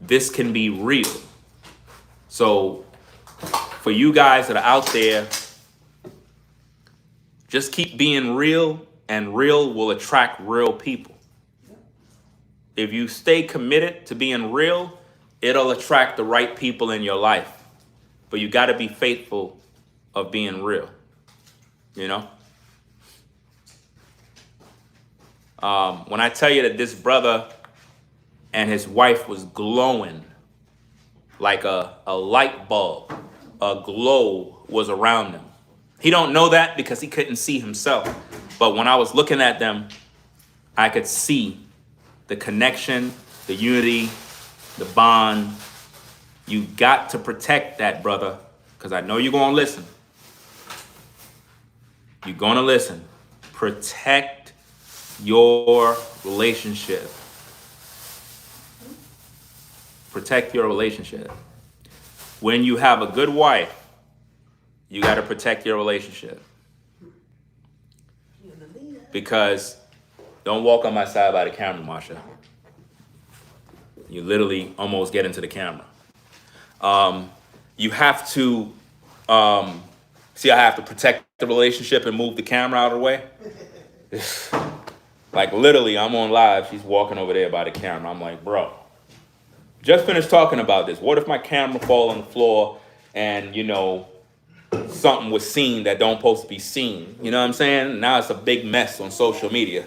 this can be real. So for you guys that are out there, just keep being real, and real will attract real people. If you stay committed to being real, it'll attract the right people in your life. But you got to be faithful of being real, When I tell you that this brother and his wife was glowing like a light bulb, a glow was around them. He don't know that because he couldn't see himself. But when I was looking at them, I could see the connection, the unity, the bond. You got to protect that, brother, because I know you're going to listen. You're going to listen. Protect your relationship. Protect your relationship. When you have a good wife, you got to protect your relationship. Because don't walk on my side by the camera, Marsha. You literally almost get into the camera. You have to, see, I have to protect the relationship and move the camera out of the way. Like literally, I'm on live. She's walking over there by the camera. I'm like, bro, just finished talking about this. What if my camera fall on the floor and, something was seen that don't supposed to be seen? You know what I'm saying? Now it's a big mess on social media.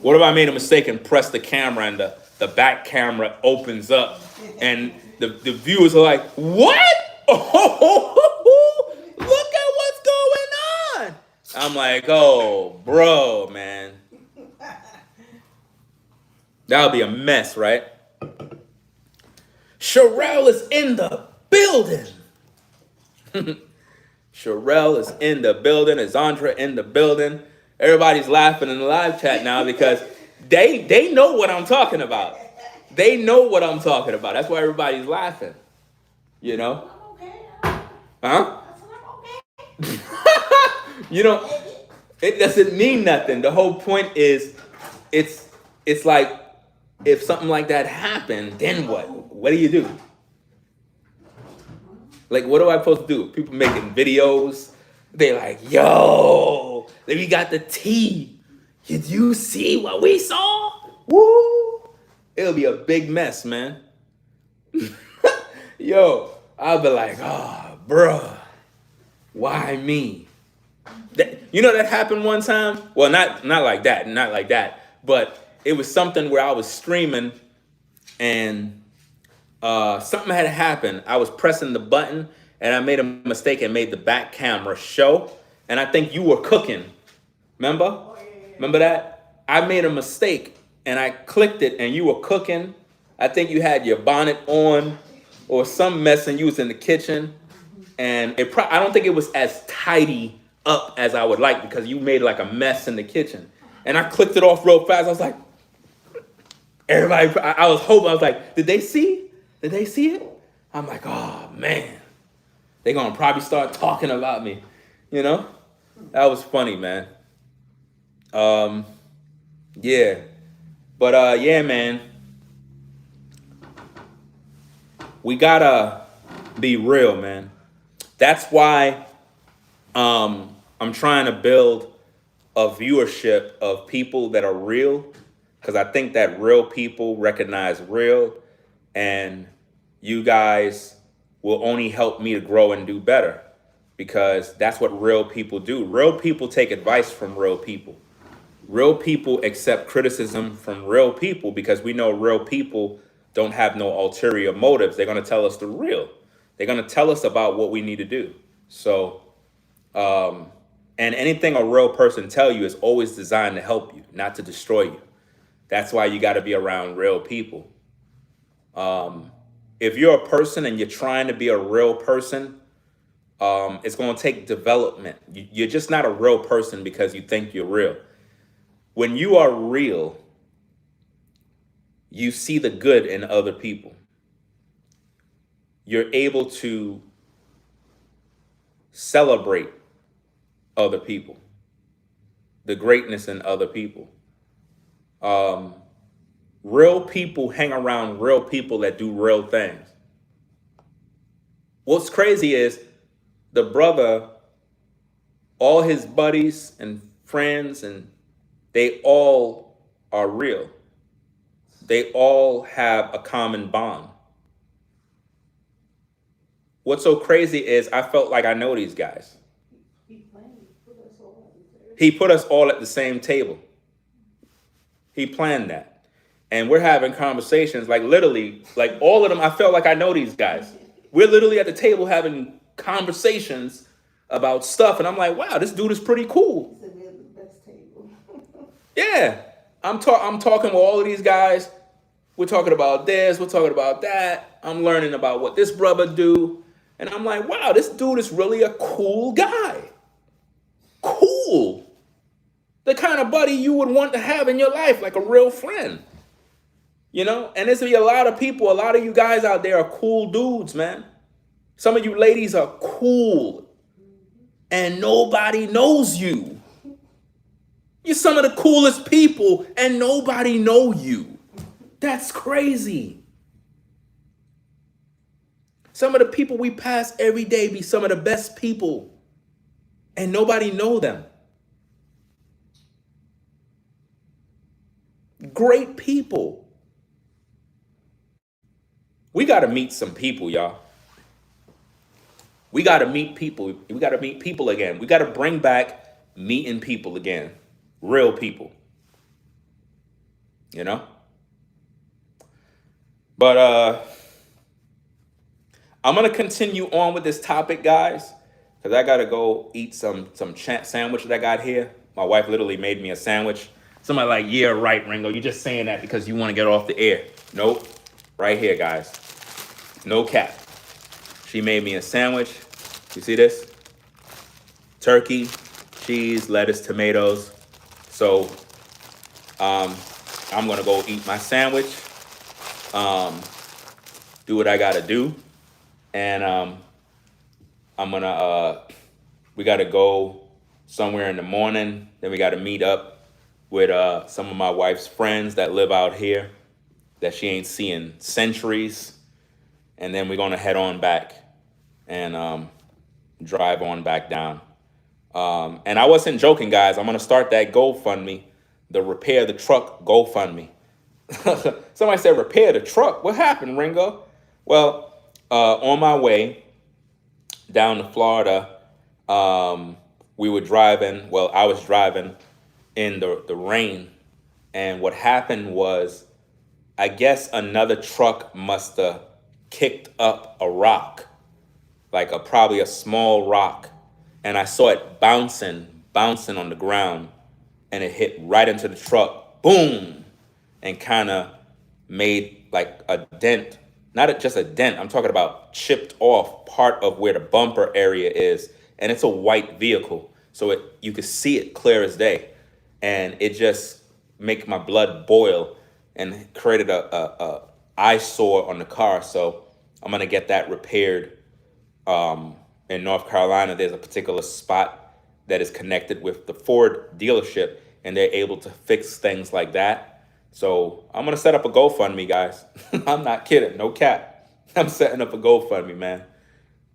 What if I made a mistake and pressed the camera and the back camera opens up and the viewers are like, what? Oh, look at what's going on. I'm like, oh, bro, man. That'll be a mess, right? Sherelle is in the building. Sherelle is in the building. Is Andra in the building? Everybody's laughing in the live chat now because they know what I'm talking about. They know what I'm talking about. That's why everybody's laughing. You know? Huh? It doesn't mean nothing. The whole point is it's like if something like that happened, then what? What do you do? Like, what am I supposed to do? People making videos. They're like, yo, we got the tea. Did you see what we saw? Woo! It'll be a big mess, man. Yo, I'll be like, oh, bruh, why me? That happened one time? Well, not like that. But it was something where I was streaming and something had happened. I was pressing the button and I made a mistake and made the back camera show. And I think you were cooking. Remember? Remember that? I made a mistake and I clicked it and you were cooking. I think you had your bonnet on or some mess and you was in the kitchen. And I don't think it was as tidy up as I would like because you made like a mess in the kitchen. And I clicked it off real fast. I was like, everybody, I was hoping, I was like, did they see? Did they see it? I'm like, oh man, they're gonna probably start talking about me, That was funny, man. Yeah. But yeah, man. We gotta be real, man. That's why I'm trying to build a viewership of people that are real, because I think that real people recognize real, and you guys will only help me to grow and do better, because that's what real people do. Real people take advice from real people. Real people accept criticism from real people because we know real people don't have no ulterior motives. They're going to tell us the real. They're going to tell us about what we need to do. So, and anything a real person tell you is always designed to help you, not to destroy you. That's why you got to be around real people. If you're a person and you're trying to be a real person, it's going to take development. You're just not a real person because you think you're real. When you are real, you see the good in other people. You're able to celebrate other people, the greatness in other people. Real people hang around real people that do real things. What's crazy is the brother, all his buddies and friends, and they all are real. They all have a common bond. What's so crazy is I felt like I know these guys. He put us all at the same table. He planned that. And we're having conversations, like literally, like all of them, I felt like I know these guys. We're literally at the table having conversations about stuff. And I'm like, wow, this dude is pretty cool. It's the best table. Yeah. I'm talking with all of these guys. We're talking about this, we're talking about that. I'm learning about what this brother do. And I'm like, wow, this dude is really a cool guy. Cool. The kind of buddy you would want to have in your life, like a real friend. You know? And there's gonna be a lot of people, a lot of you guys out there are cool dudes, man. Some of you ladies are cool. And nobody knows you. You're some of the coolest people and nobody know you. That's crazy. Some of the people we pass every day be some of the best people and nobody know them. Great people. We got to meet some people, y'all. We got to meet people. We got to meet people again. We got to bring back meeting people again. Real people. You know? But I'm going to continue on with this topic, guys, because I got to go eat some sandwich that I got here. My wife literally made me a sandwich. Somebody like, yeah, right, Ringo. You're just saying that because you want to get off the air. Nope. Right here, guys. No cap. She made me a sandwich. You see this? Turkey, cheese, lettuce, tomatoes. So I'm going to go eat my sandwich, do what I got to do. And I'm going to, we got to go somewhere in the morning. Then we got to meet up with some of my wife's friends that live out here that she ain't seen centuries. And then we're going to head on back and drive on back down. And I wasn't joking, guys. I'm going to start that GoFundMe, the repair the truck GoFundMe. Somebody said, repair the truck? What happened, Ringo? Well, on my way down to Florida, we were driving. Well, I was driving in the rain. And what happened was, I guess another truck must have kicked up a rock, like probably a small rock. And I saw it bouncing on the ground. And it hit right into the truck. Boom! And kind of made like a dent. Not just a dent. I'm talking about chipped off part of where the bumper area is. And it's a white vehicle. So you could see it clear as day. And it just make my blood boil and created a eyesore on the car. So I'm going to get that repaired. In North Carolina, there's a particular spot that is connected with the Ford dealership, and they're able to fix things like that. So I'm going to set up a GoFundMe, guys. I'm not kidding. No cap. I'm setting up a GoFundMe, man,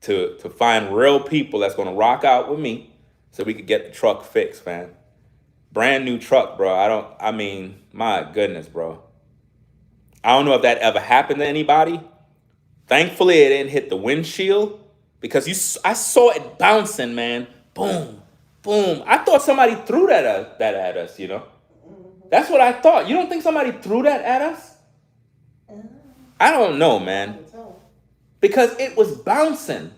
to find real people that's going to rock out with me so we could get the truck fixed, man. Brand new truck, bro. My goodness, bro. I don't know if that ever happened to anybody. Thankfully, it didn't hit the windshield because I saw it bouncing, man. Boom, boom. I thought somebody threw that at us, you know? That's what I thought. You don't think somebody threw that at us? I don't know, man. Because it was bouncing.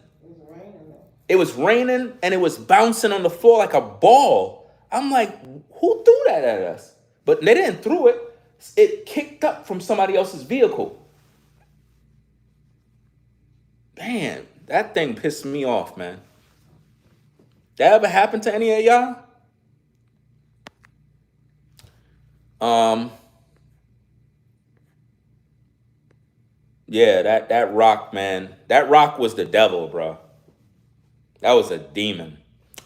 It was raining and it was bouncing on the floor like a ball. I'm like, who threw that at us? But they didn't throw it. It kicked up from somebody else's vehicle. Man, that thing pissed me off, man. That ever happened to any of y'all? Yeah, that rock, man. That rock was the devil, bro. That was a demon.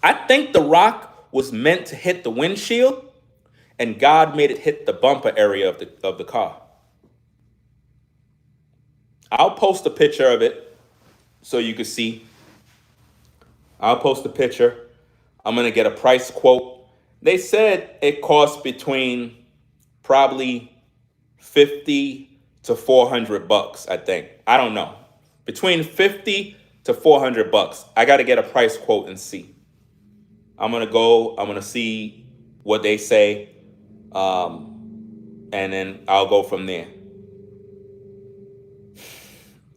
I think the rock was meant to hit the windshield, and God made it hit the bumper area of the car. I'll post a picture of it so you can see. I'll post a picture. I'm going to get a price quote. They said it cost between probably 50 to 400 bucks, I think. I don't know. Between 50 to 400 bucks. I got to get a price quote and see. I'm going to see what they say. and then I'll go from there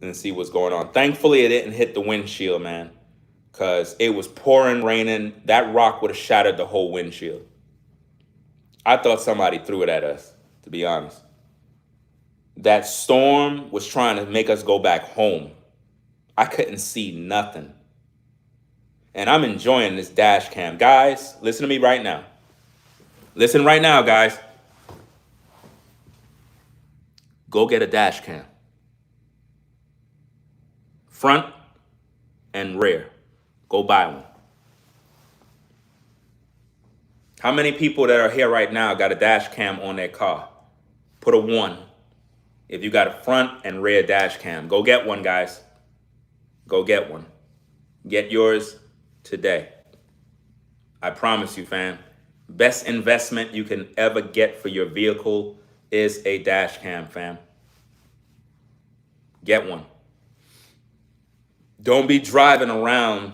and see what's going on. Thankfully, it didn't hit the windshield, man, because it was pouring, raining. That rock would have shattered the whole windshield. I thought somebody threw it at us, to be honest. That storm was trying to make us go back home. I couldn't see nothing. And I'm enjoying this dash cam. Guys, listen to me right now. Listen right now, guys. Go get a dash cam. Front and rear. Go buy one. How many people that are here right now got a dash cam on their car? Put a 1 if you got a front and rear dash cam. Go get one, guys. Go get one. Get yours today. I promise you, fam. Best investment you can ever get for your vehicle is a dash cam, fam. Get one. Don't be driving around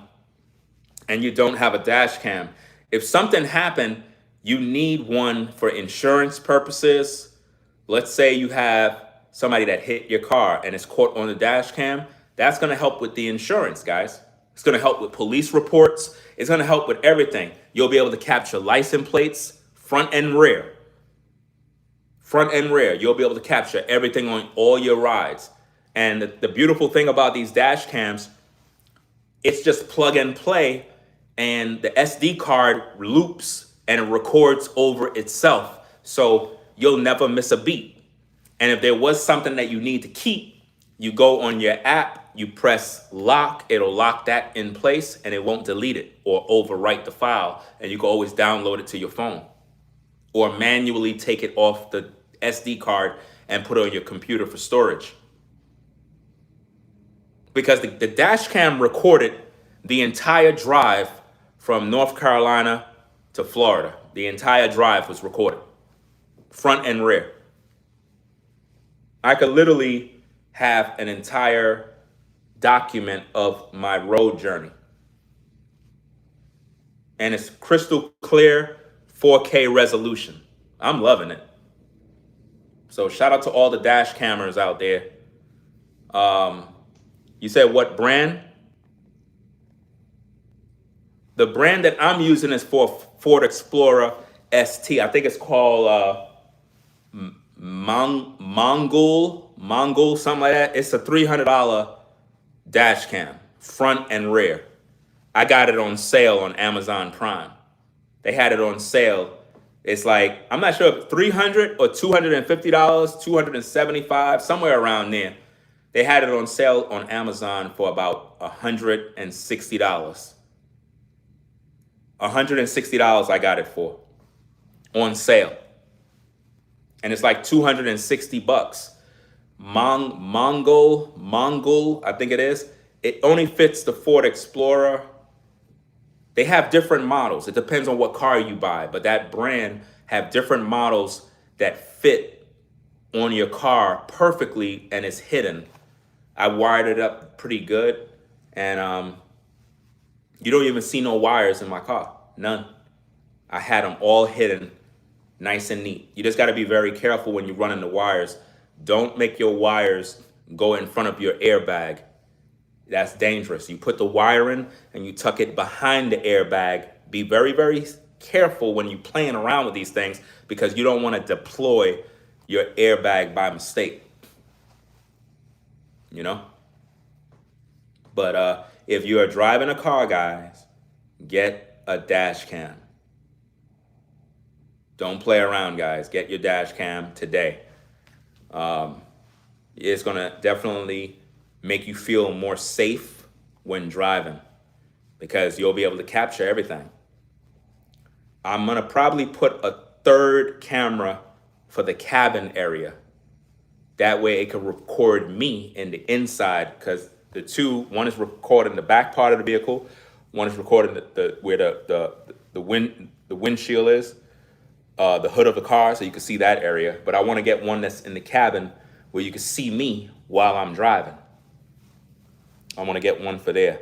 and you don't have a dash cam. If something happened, you need one for insurance purposes. Let's say you have somebody that hit your car and it's caught on the dash cam. That's going to help with the insurance, guys. It's going to help with police reports. It's going to help with everything. You'll be able to capture license plates, front and rear. Front and rear. You'll be able to capture everything on all your rides. And the beautiful thing about these dash cams, it's just plug and play, and the SD card loops and it records over itself. So you'll never miss a beat. And if there was something that you need to keep, you go on your app, you press lock, it'll lock that in place and it won't delete it or overwrite the file. And you can always download it to your phone or manually take it off the SD card and put it on your computer for storage. Because the dash cam recorded the entire drive from North Carolina to Florida. The entire drive was recorded, front and rear. I could literally have an entire document of my road journey. And it's crystal clear, 4K resolution. I'm loving it. So shout out to all the dash cameras out there. You said what brand? The brand that I'm using is for Ford Explorer ST. I think it's called Mongol, something like that. It's a $300 dash cam, front and rear. I got it on sale on Amazon Prime. They had it on sale. It's like, I'm not sure if it's $300 or $250, $275, somewhere around there. They had it on sale on Amazon for about $160. $160 I got it for on sale. And it's like $260. Mongol, I think it is. It only fits the Ford Explorer. They have different models. It depends on what car you buy, but that brand have different models that fit on your car perfectly and it's hidden. I wired it up pretty good, and you don't even see no wires in my car. None. I had them all hidden, nice and neat. You just got to be very careful when you're running the wires. Don't make your wires go in front of your airbag. That's dangerous. You put the wire in and you tuck it behind the airbag. Be very, very careful when you're playing around with these things because you don't want to deploy your airbag by mistake. You know? But if you are driving a car, guys, get a dash cam. Don't play around, guys. Get your dash cam today. It's going to definitely make you feel more safe when driving because you'll be able to capture everything. I'm going to probably put a third camera for the cabin area. That way it can record me in the inside because the two, one is recording the back part of the vehicle, one is recording where the windshield is, the hood of the car, so you can see that area. But I want to get one that's in the cabin where you can see me while I'm driving. I want to get one for there.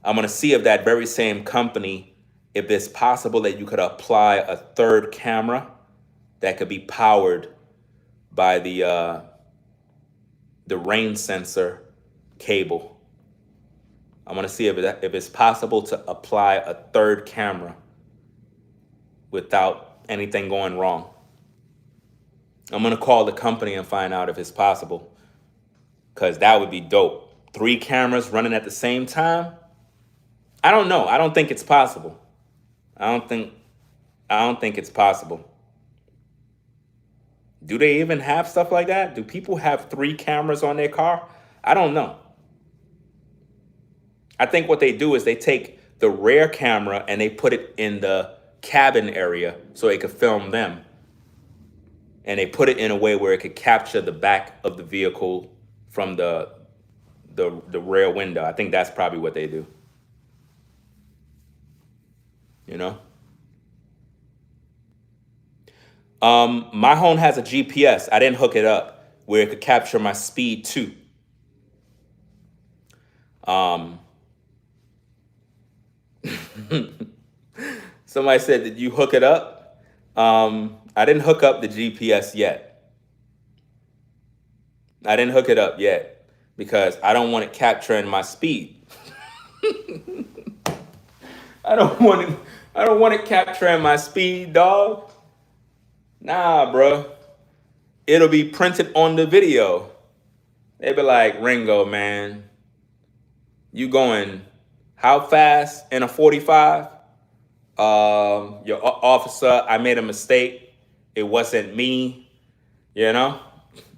I'm going to see if that very same company, if it's possible that you could apply a third camera that could be powered by the rain sensor cable. I want to see if it's possible to apply a third camera without anything going wrong. I'm going to call the company and find out if it's possible, because that would be dope. 3 cameras running at the same time? I don't know. I don't think it's possible. I don't think it's possible. Do they even have stuff like that? Do people have 3 cameras on their car? I don't know. I think what they do is they take the rear camera and they put it in the cabin area so they could film them. And they put it in a way where it could capture the back of the vehicle from the rear window. I think that's probably what they do. You know? My home has a GPS. I didn't hook it up where it could capture my speed too. Somebody said, did you hook it up? I didn't hook up the GPS yet. I didn't hook it up yet because I don't want it capturing my speed. I don't want it capturing my speed, dog. Nah, bro. It'll be printed on the video. They be like, Ringo, man, you going how fast in a 45? Your officer, I made a mistake. It wasn't me, you know?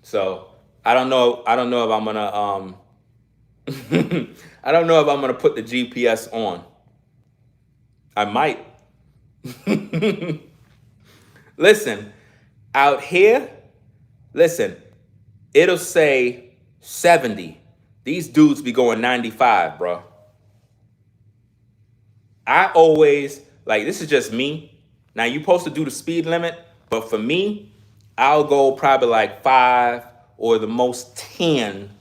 So I don't know if I'm gonna I don't know if I'm gonna put the GPS on. I might. Listen, out here, listen, it'll say 70. These dudes be going 95, bro. I always, like, this is just me. Now, you're supposed to do the speed limit, but for me, I'll go probably like 5 or the most 10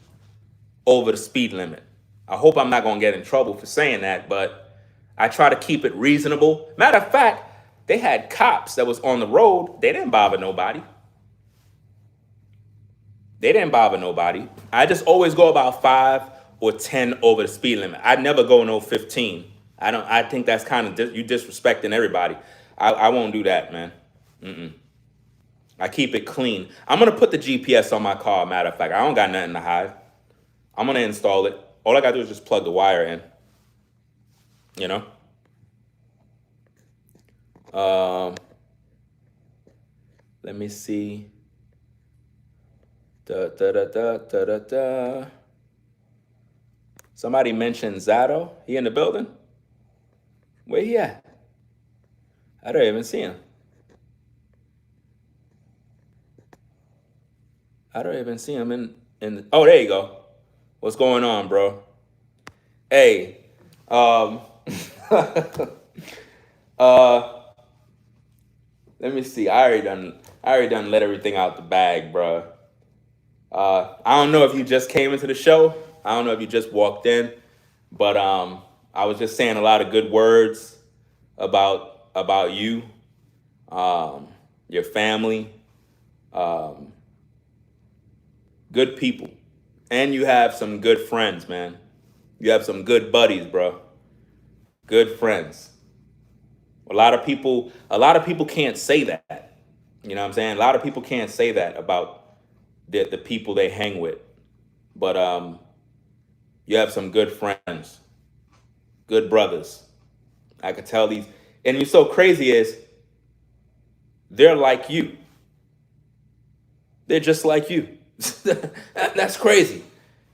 over the speed limit. I hope I'm not going to get in trouble for saying that, but I try to keep it reasonable. Matter of fact, they had cops that was on the road. They didn't bother nobody. I just always go about 5 or 10 over the speed limit. I never go no 15. I think that's kind of you disrespecting everybody. I won't do that, man. I keep it clean. I'm gonna put the GPS on my car. Matter of fact, I don't got nothing to hide. I'm gonna install it. All I gotta do is just plug the wire in. You know. Let me see. Somebody mentioned Zato. He in the building? Where he at? I don't even see him. I don't even see him in the, oh, there you go. What's going on, bro? Hey, let me see. I already done let everything out the bag, bro. I don't know if you just came into the show. I don't know if you just walked in, but I was just saying a lot of good words about you, your family, good people, and you have some good friends, man. You have some good buddies, bro. Good friends. A lot of people can't say that. You know what I'm saying? A lot of people can't say that about the people they hang with. But you have some good friends, good brothers. I could tell these. And what's so crazy is they're like you. They're just like you. That's crazy.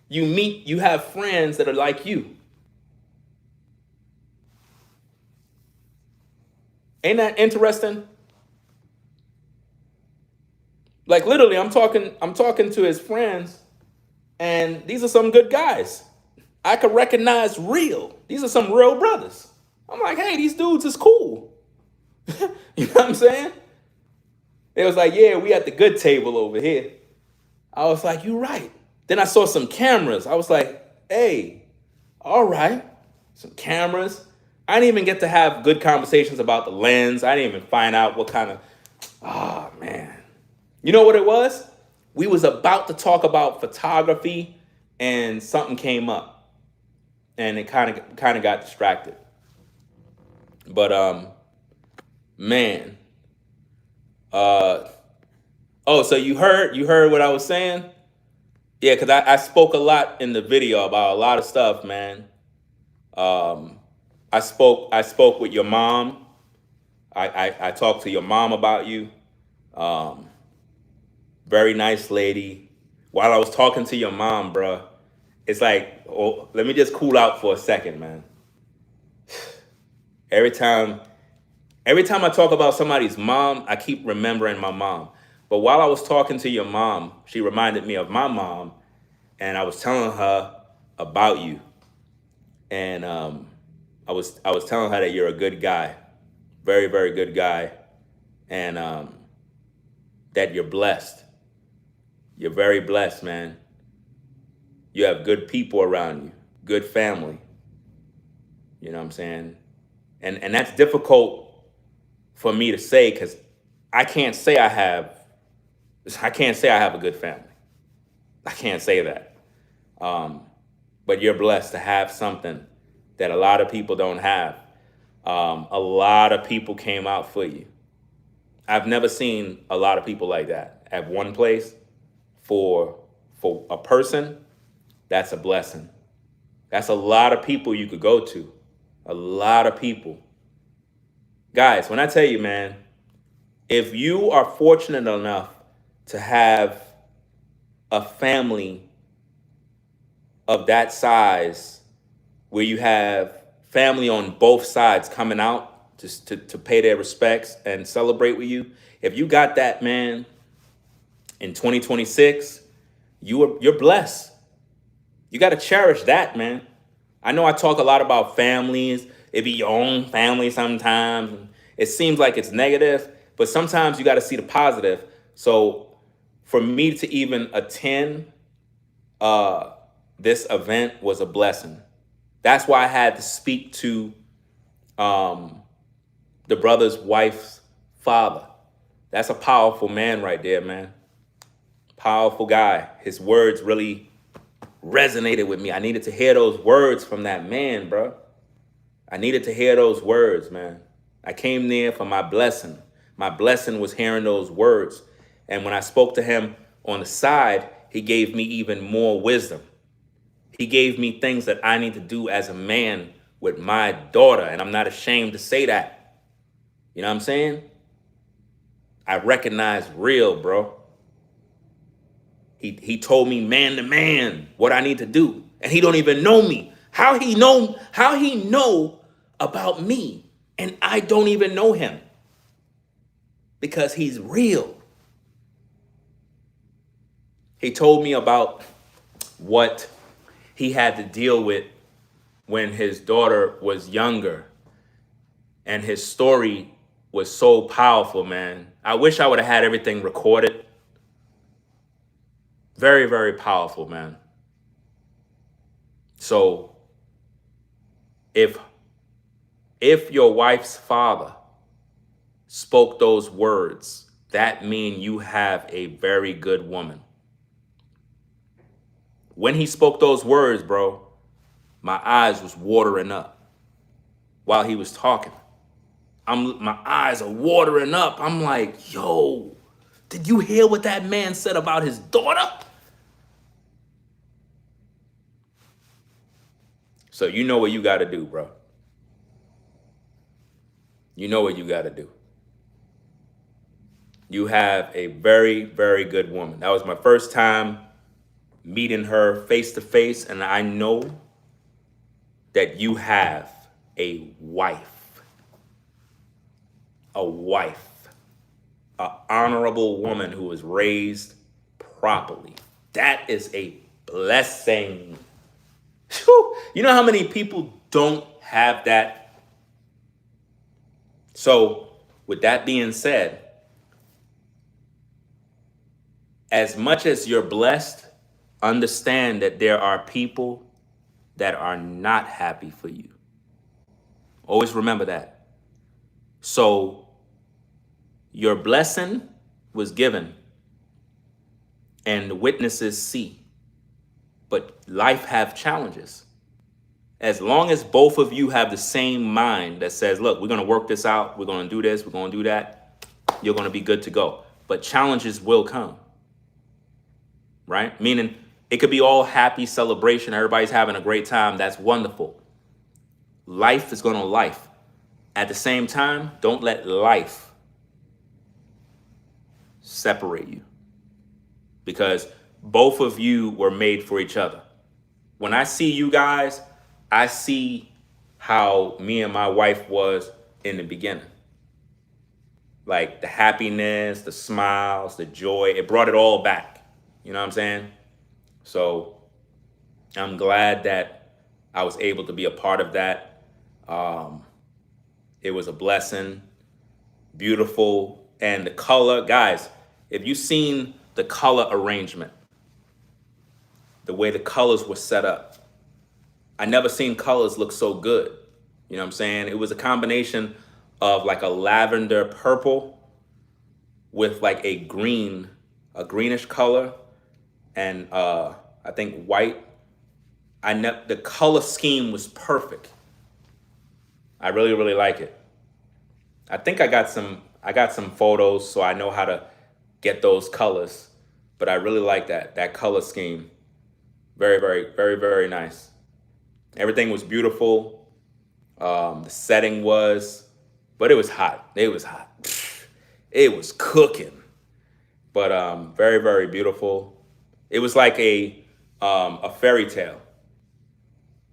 You have friends that are like you. Ain't that interesting? Like literally, I'm talking to his friends, and these are some good guys. I could recognize real. These are some real brothers. I'm like, hey, these dudes is cool. You know what I'm saying? They was like, yeah, we at the good table over here. I was like, you right. Then I saw some cameras. I was like, hey, all right, some cameras. I didn't even get to have good conversations about the lens. I didn't even find out what kind of, oh, man. You know what it was? We was about to talk about photography and something came up and it kind of got distracted. But man, uh oh, so you heard what I was saying? Yeah, because I spoke a lot in the video about a lot of stuff, man. Um, I spoke with your mom. I talked to your mom about you. Um, Very nice lady. While I was talking to your mom, bruh, it's like, oh, let me just cool out for a second, man. Every time, every time I talk about somebody's mom, I keep remembering my mom. But while I was talking to your mom, she reminded me of my mom, and I was telling her about you. And I was telling her that you're a good guy, very very good guy, and that you're blessed. You're very blessed, man. You have good people around you, good family. You know what I'm saying? And that's difficult for me to say because I can't say I have I can't say I have a good family. I can't say that. Um, but you're blessed to have something that a lot of people don't have. A lot of people came out for you. I've never seen a lot of people like that at one place for a person. That's a blessing. That's a lot of people you could go to. A lot of people. Guys, when I tell you, man, if you are fortunate enough to have a family of that size where you have family on both sides coming out to pay their respects and celebrate with you, if you got that, man, in 2026, you're blessed. You got to cherish that, man. I know I talk a lot about families. It be your own family sometimes. It seems like it's negative, but sometimes you got to see the positive. So for me to even attend uh, this event was a blessing. That's why I had to speak to um, the brother's wife's father. That's a powerful man right there, man. Powerful guy. His words really resonated with me. I needed to hear those words from that man, bro. I needed to hear those words, man. I came there for my blessing. My blessing was hearing those words. And when I spoke to him on the side, he gave me even more wisdom. He gave me things that I need to do as a man with my daughter. And I'm not ashamed to say that. You know what I'm saying? I recognize real, bro. He told me man to man what I need to do. And he don't even know me. How he know about me and I don't even know him? Because he's real. He told me about what he had to deal with when his daughter was younger. And his story was so powerful, man. I wish I would have had everything recorded. Very, very powerful, man. So if your wife's father spoke those words, that means you have a very good woman. When he spoke those words, bro, my eyes was watering up while he was talking. My eyes are watering up. I'm like, yo, did you hear what that man said about his daughter? So you know what you got to do, bro. You know what you got to do. You have a very, very good woman. That was my first time meeting her face to face, and I know that you have a wife, an honorable woman who was raised properly. That is a blessing. Whew. You know how many people don't have that? So, with that being said, as much as you're blessed, understand that there are people that are not happy for you. Always remember that. So your blessing was given. and the witnesses see. But life have challenges. As long as both of you have the same mind that says, look, we're going to work this out, we're going to do this, we're going to do that, you're going to be good to go. But challenges will come, right? Meaning it could be all happy celebration, everybody's having a great time, that's wonderful. Life is going to life. At the same time, don't let life separate you, because both of you were made for each other. When I see you guys, I see how me and my wife was in the beginning. Like the happiness, the smiles, the joy, it brought it all back. You know what I'm saying? So I'm glad that I was able to be a part of that. It was a blessing, beautiful. And the color, guys, if you've seen the color arrangement, the way the colors were set up, I never seen colors look so good. You know what I'm saying? It was a combination of like a lavender purple with like a greenish color, and I think white. The color scheme was perfect. I really, really like it. I think I got some photos, so I know how to get those colors. But I really like that color scheme. Very, very, very, very nice. Everything was beautiful. The setting was, but it was hot. It was hot. It was cooking. But very, very beautiful. It was like a fairy tale.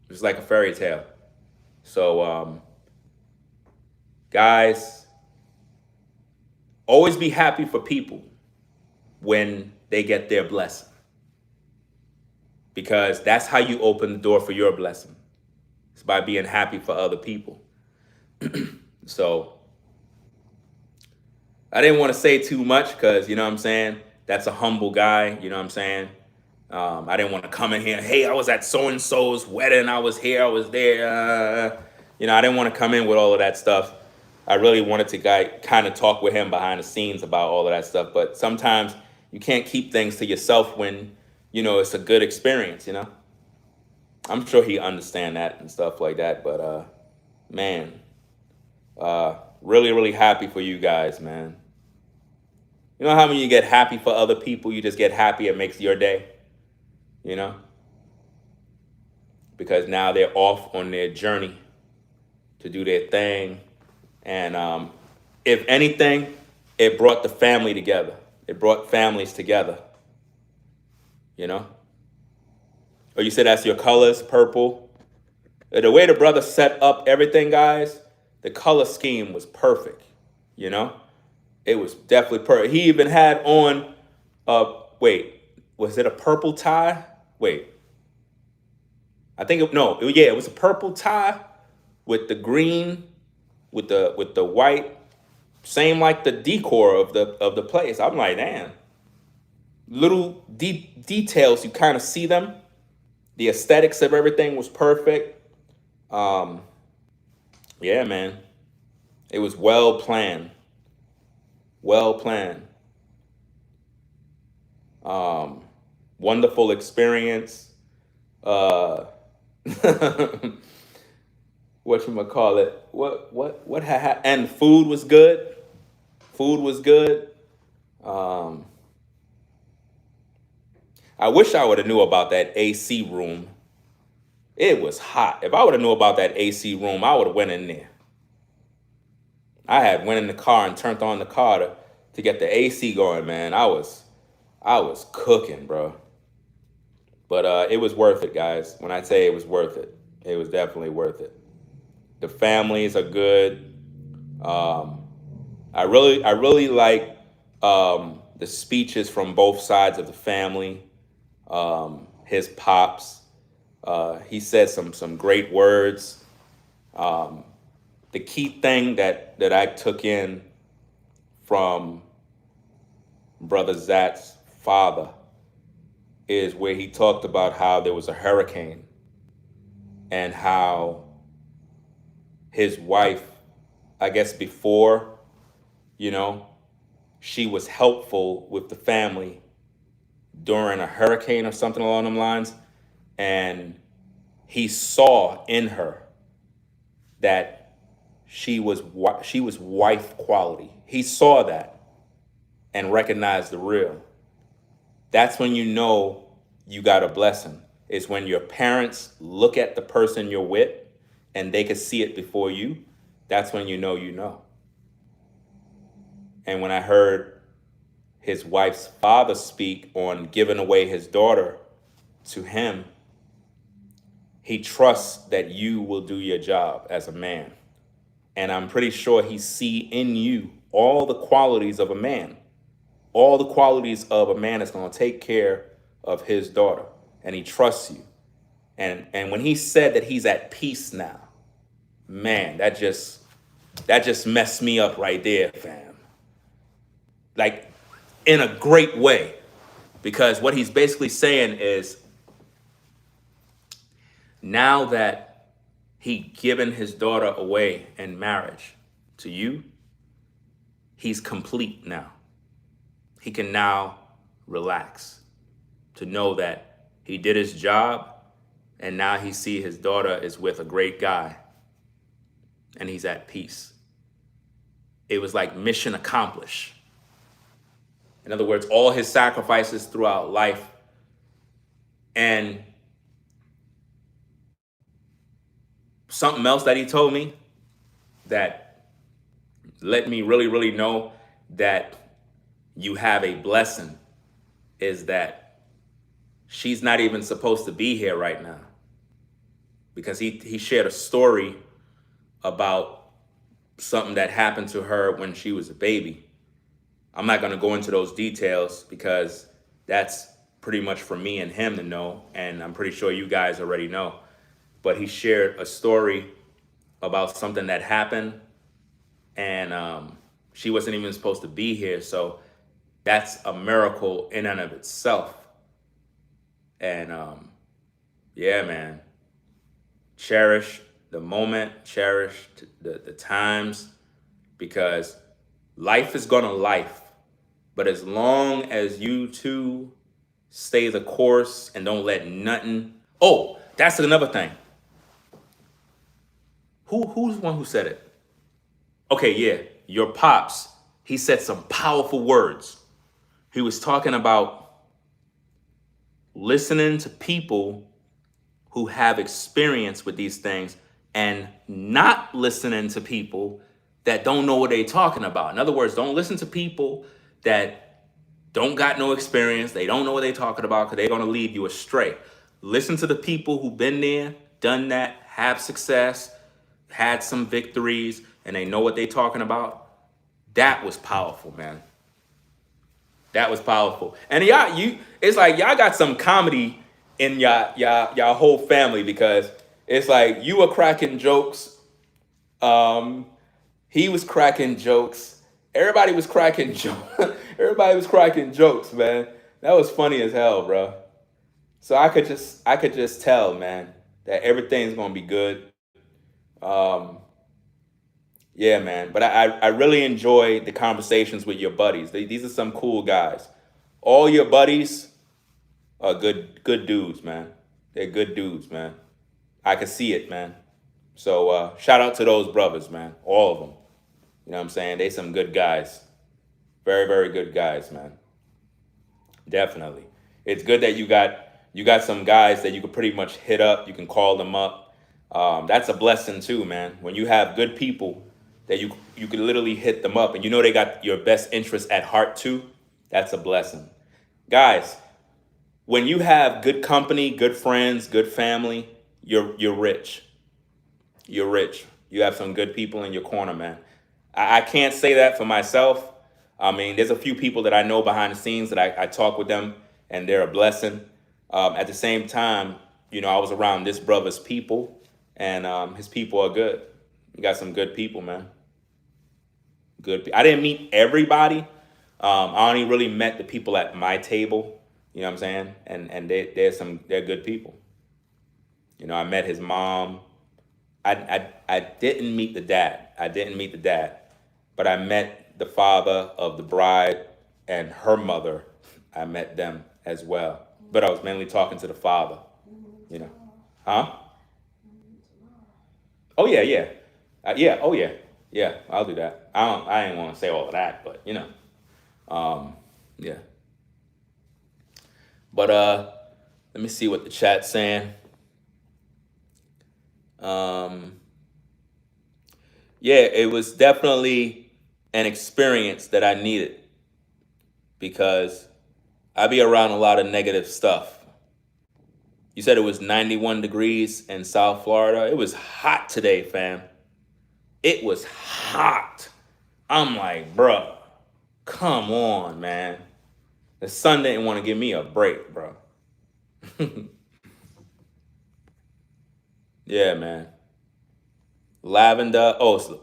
It was like a fairy tale. So guys, always be happy for people when they get their blessing, because that's how you open the door for your blessing. It's by being happy for other people. So I didn't want to say too much because, you know what I'm saying, that's a humble guy, you know what I'm saying. I didn't want to come in here, hey, I was at so-and-so's wedding, I was here, I was there. I didn't want to come in with all of that stuff. I really wanted to kind of talk with him behind the scenes about all of that stuff. But sometimes you can't keep things to yourself when, it's a good experience, I'm sure he understand that and stuff like that. But, man, really, really happy for you guys, man. You know how when you get happy for other people, you just get happy, it makes your day, because now they're off on their journey to do their thing. And if anything, it brought the family together. It brought families together, Or you said that's your colors, purple. The way the brother set up everything, guys, the color scheme was perfect, It was definitely perfect. He even had on, wait, was it a purple tie? Wait. It was a purple tie with the green, with the white, same like the decor of the place. I'm like, damn. Little details, you kind of see them. The aesthetics of everything was perfect. Yeah, man. It was well planned. Well planned. Wonderful experience. Whatchamacallit? What and food was good. Food was good. I wish I would have knew about that AC room. It was hot. If I would have knew about that AC room, I would have went in there. I had went in the car and turned on the car to get the AC going, man. I was cooking, bro. But it was worth it, guys. When I say it was worth it, it was definitely worth it. The families are good. I really like the speeches from both sides of the family. His pops, he said some great words. The key thing that I took in from Brother Zat's father is where he talked about how there was a hurricane and how his wife, I guess before, she was helpful with the family during a hurricane or something along them lines, and he saw in her that she was wife quality. He saw that and recognized the real. That's when you know you got a blessing. Is when your parents look at the person you're with and they can see it before you. That's when you know you know. And when I heard his wife's father speak on giving away his daughter to him, he trusts that you will do your job as a man. And I'm pretty sure he see in you all the qualities of a man, all the qualities of a man that's going to take care of his daughter. And he trusts you. And when he said that he's at peace now, man, that just messed me up right there, fam. Like, in a great way. Because what he's basically saying is, now that he given his daughter away in marriage to you, he's complete now. He can now relax to know that he did his job, and now he see his daughter is with a great guy and he's at peace. It was like mission accomplished. In other words, all his sacrifices throughout life, and something else that he told me that let me really, really know that you have a blessing is that she's not even supposed to be here right now. Because he shared a story about something that happened to her when she was a baby. I'm not going to go into those details because that's pretty much for me and him to know, and I'm pretty sure you guys already know. But he shared a story about something that happened, and she wasn't even supposed to be here. So that's a miracle in and of itself. And yeah, man, cherish the moment, cherish the times, because life is gonna life. But as long as you two stay the course and don't let nothing. Oh, that's another thing. Who's the one who said it? Okay, yeah, your pops. He said some powerful words. He was talking about listening to people who have experience with these things and not listening to people that don't know what they're talking about. In other words, don't listen to people that don't got no experience. They don't know what they're talking about because they're going to lead you astray. Listen to the people who've been there, done that, have success, had some victories, and they know what they're talking about. That was powerful, man. That was powerful. And it's like y'all got some comedy in y'all whole family, because it's like you were cracking jokes. He was cracking jokes. Everybody was cracking jokes. Everybody was cracking jokes, man. That was funny as hell, bro. So I could just tell, man, that everything's gonna be good. Um, yeah, man. But I really enjoy the conversations with your buddies. These are some cool guys. All your buddies are good dudes, man. They're good dudes, man. I can see it, man. So shout out to those brothers, man. All of them. You know what I'm saying? They some good guys. Very, very good guys, man. Definitely. It's good that you got some guys that you can pretty much hit up. You can call them up. That's a blessing too, man. When you have good people that you can literally hit them up, and you know they got your best interest at heart too. That's a blessing, guys. When you have good company, good friends, good family, you're rich. You're rich. You have some good people in your corner, man. I can't say that for myself. I mean, there's a few people that I know behind the scenes that I talk with them, and they're a blessing. At the same time, you know, I was around this brother's people, and his people are good. You got some good people, man. Good. I didn't meet everybody. I only really met the people at my table. You know what I'm saying? And they're good people. You know, I met his mom. I didn't meet the dad. I didn't meet the dad, but I met the father of the bride and her mother. I met them as well. But I was mainly talking to the father, you know. Huh? Oh yeah, yeah. Yeah, oh yeah. Yeah, I'll do that. I ain't want to say all of that, but you know. Yeah. But let me see what the chat's saying. Um yeah, it was definitely an experience that I needed because I be around a lot of negative stuff. You said it was 91 degrees in South Florida. It was hot today, fam. It was hot. I'm like, bruh, come on, man. The sun didn't want to give me a break, bro. Yeah, man. Lavender,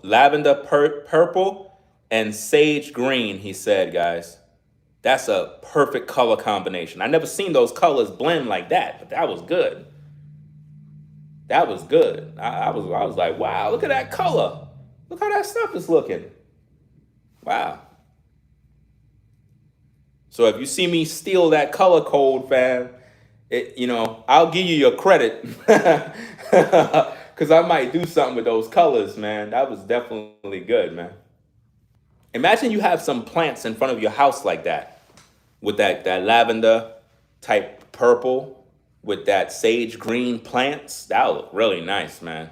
lavender, purple, and sage green, he said, guys. That's a perfect color combination. I never seen those colors blend like that, but that was good. That was good. I was like, wow, look at that color. Look how that stuff is looking. Wow. So if you see me steal that color code, fam, I'll give you your credit. Because I might do something with those colors, man. That was definitely good, man. Imagine you have some plants in front of your house like that, with that lavender type purple, with that sage green plants. That would look really nice, man.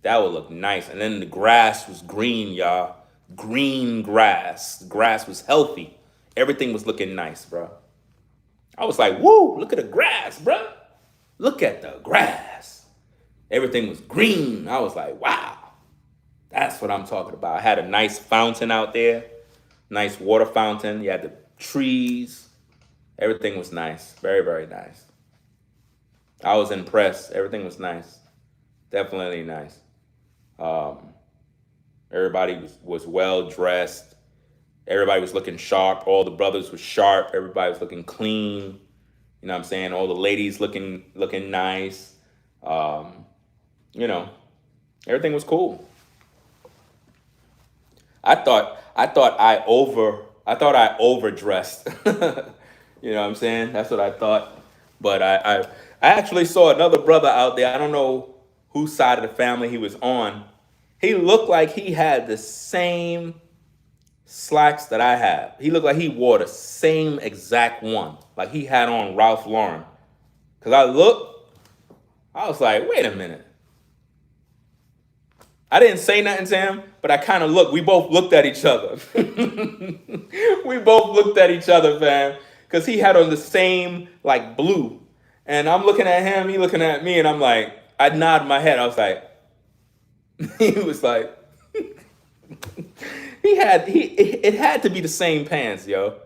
That would look nice. And then the grass was green, y'all. Green grass. The grass was healthy. Everything was looking nice, bro. I was like, woo, look at the grass, bro. Look at the grass. Everything was green. I was like, wow. That's what I'm talking about. I had a nice fountain out there. Nice water fountain. You had the trees. Everything was nice. Very, very nice. I was impressed. Everything was nice. Definitely nice. Everybody was well dressed. Everybody was looking sharp. All the brothers were sharp. Everybody was looking clean. You know what I'm saying? All the ladies looking nice. Everything was cool. I thought I overdressed. You know what I'm saying? That's what I thought. But I actually saw another brother out there. I don't know whose side of the family he was on. He looked like he had the same slacks that I have. He looked like he wore the same exact one. Like he had on Ralph Lauren. Because I was like, wait a minute. I didn't say nothing to him, but I kind of looked. We both looked at each other. We both looked at each other, fam. Because he had on the same, like, blue. And I'm looking at him, he looking at me, and I'm like, I nod my head. I was like, he was like, it had to be the same pants, yo.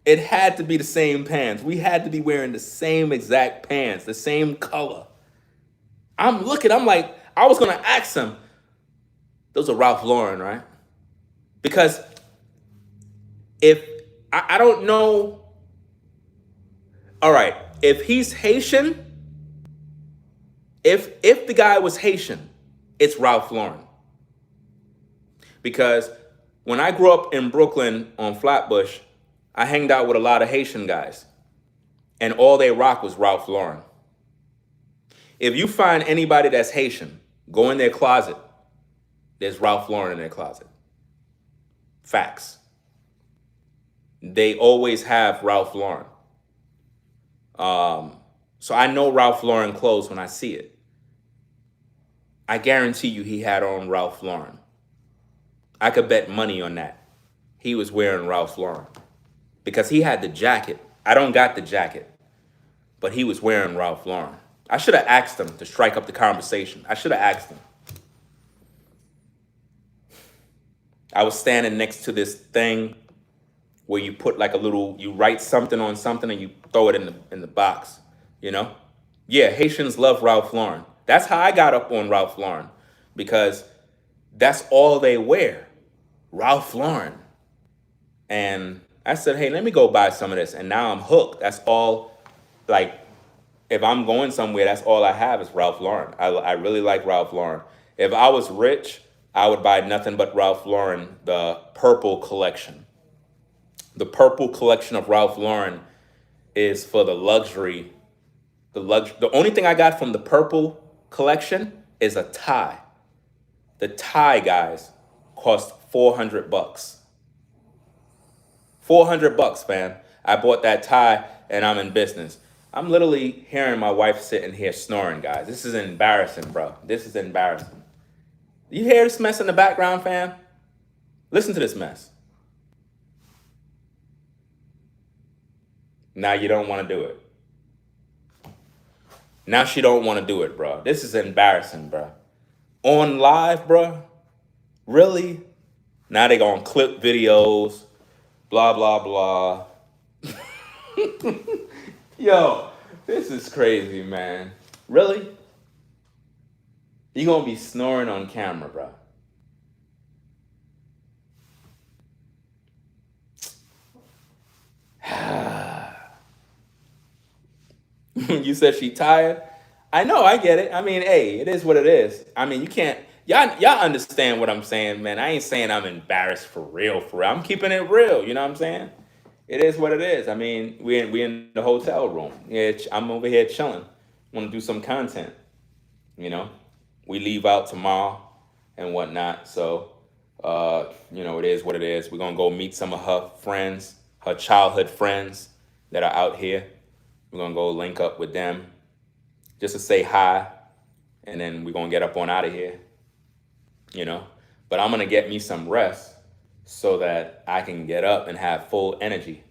It had to be the same pants. We had to be wearing the same exact pants, the same color. I'm like, I was going to ask him, those are Ralph Lauren, right? Because if, I don't know, all right, if he's Haitian, if the guy was Haitian, it's Ralph Lauren. Because when I grew up in Brooklyn on Flatbush, I hanged out with a lot of Haitian guys. And all they rock was Ralph Lauren. If you find anybody that's Haitian, go in their closet, there's Ralph Lauren in their closet. Facts. They always have Ralph Lauren. So I know Ralph Lauren clothes when I see it. I guarantee you he had on Ralph Lauren. I could bet money on that. He was wearing Ralph Lauren. Because he had the jacket. I don't got the jacket. But he was wearing Ralph Lauren. I should have asked him to strike up the conversation. I should have asked him. I was standing next to this thing where you put like you write something on something and you throw it in the box, you know? Yeah, Haitians love Ralph Lauren. That's how I got up on Ralph Lauren, because that's all they wear, Ralph Lauren. And I said, hey, let me go buy some of this. And now I'm hooked. That's all, like, if I'm going somewhere, that's all I have is Ralph Lauren. I really like Ralph Lauren. If I was rich, I would buy nothing but Ralph Lauren, the purple collection. The purple collection of Ralph Lauren is for the luxury. The only thing I got from the purple collection is a tie. The tie, guys, cost $400. $400, fam. I bought that tie and I'm in business. I'm literally hearing my wife sitting here snoring, guys. This is embarrassing, bro. This is embarrassing. You hear this mess in the background, fam? Listen to this mess. Now you don't want to do it. Now she don't want to do it, bro. This is embarrassing, bro. On live, bro? Really? Now they gonna clip videos, blah, blah, blah. Yo, this is crazy, man. Really? You gonna be snoring on camera, bro. You said she tired? I know, I get it. I mean, hey, it is what it is. I mean, you can't y'all understand what I'm saying, man. I ain't saying I'm embarrassed for real, for real. I'm keeping it real, you know what I'm saying? It is what it is. I mean, we in the hotel room. Yeah, I'm over here chilling. Want to do some content, you know? We leave out tomorrow and whatnot. So it is what it is. We're gonna go meet some of her friends, her childhood friends that are out here. We're gonna go link up with them just to say hi, and then we're gonna get up on out of here, you know. But I'm gonna get me some rest so that I can get up and have full energy.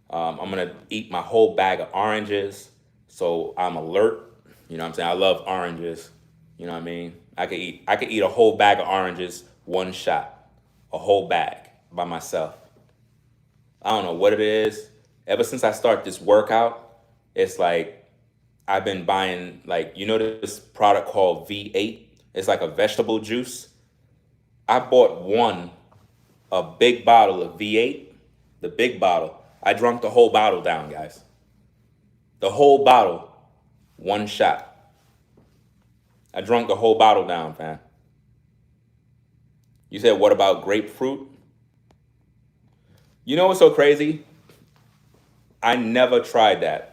I'm gonna eat my whole bag of oranges so I'm alert. You know what I'm saying? I love oranges. You know what I mean? I could eat a whole bag of oranges, one shot, a whole bag by myself. I don't know what it is. Ever since I start this workout, it's like I've been buying, like, this product called V8. It's like a vegetable juice. I bought a big bottle of V8, the big bottle. I drank the whole bottle down, guys. The whole bottle, one shot. I drank the whole bottle down, fam. You said, what about grapefruit? You know what's so crazy? I never tried that.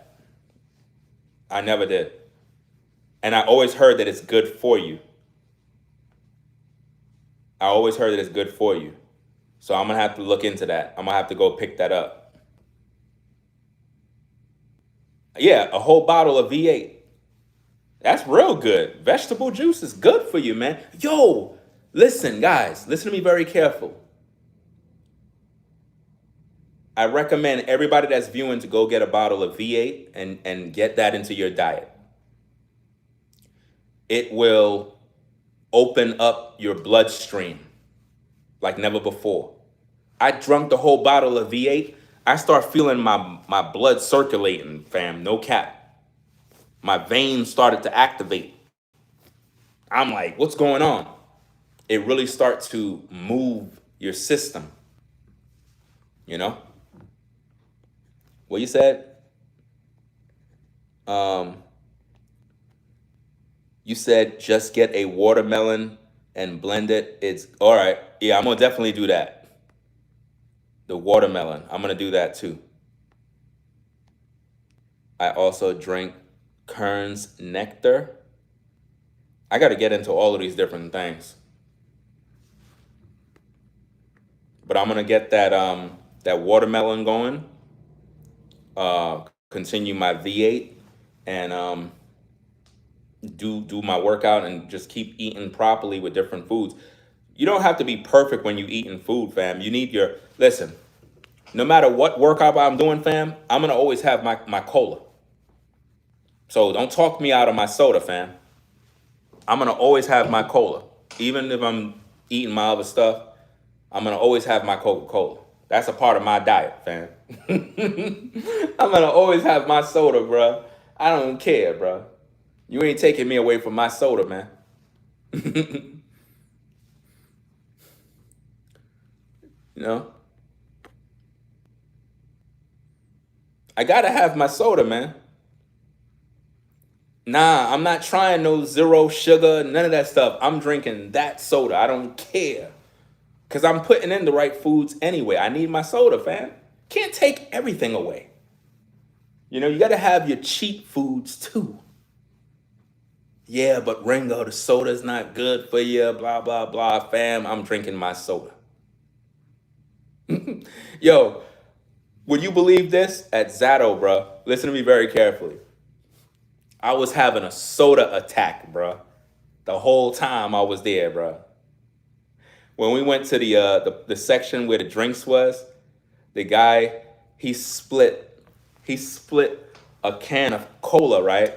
I never did. And I always heard that it's good for you. I always heard that it's good for you. So I'm going to have to look into that. I'm going to have to go pick that up. Yeah, a whole bottle of V8. That's real good. Vegetable juice is good for you, man. Yo, listen, guys, listen to me very careful. I recommend everybody that's viewing to go get a bottle of V8 and get that into your diet. It will open up your bloodstream like never before. I drunk the whole bottle of V8. I start feeling my blood circulating, fam, no cap. My veins started to activate. I'm like, what's going on? It really starts to move your system, you know? What you said? You said just get a watermelon and blend it. It's all right. Yeah, I'm gonna definitely do that. The watermelon, I'm gonna do that too. I also drink Kern's nectar. I got to get into all of these different things, but I'm gonna get that watermelon going. Continue my V8 and do my workout and just keep eating properly with different foods. You don't have to be perfect when you eating food, fam. You need listen. No matter what workout I'm doing, fam, I'm gonna always have my cola. So don't talk me out of my soda, fam. I'm gonna always have my cola. Even if I'm eating my other stuff, I'm gonna always have my Coca-Cola. That's a part of my diet, fam. I'm gonna always have my soda, bro. I don't care, bro. You ain't taking me away from my soda, man. You know? I gotta have my soda, man. Nah, I'm not trying no zero sugar, none of that stuff. I'm drinking that soda. I don't care. Because I'm putting in the right foods anyway. I need my soda, fam. Can't take everything away. You know, you got to have your cheat foods too. Yeah, but Ringo, the soda's not good for you, blah, blah, blah. Fam, I'm drinking my soda. Yo, would you believe this? At Zato, bro, listen to me very carefully. I was having a soda attack, bro. The whole time I was there, bro. When we went to the section where the drinks was, the guy, he split a can of cola, right?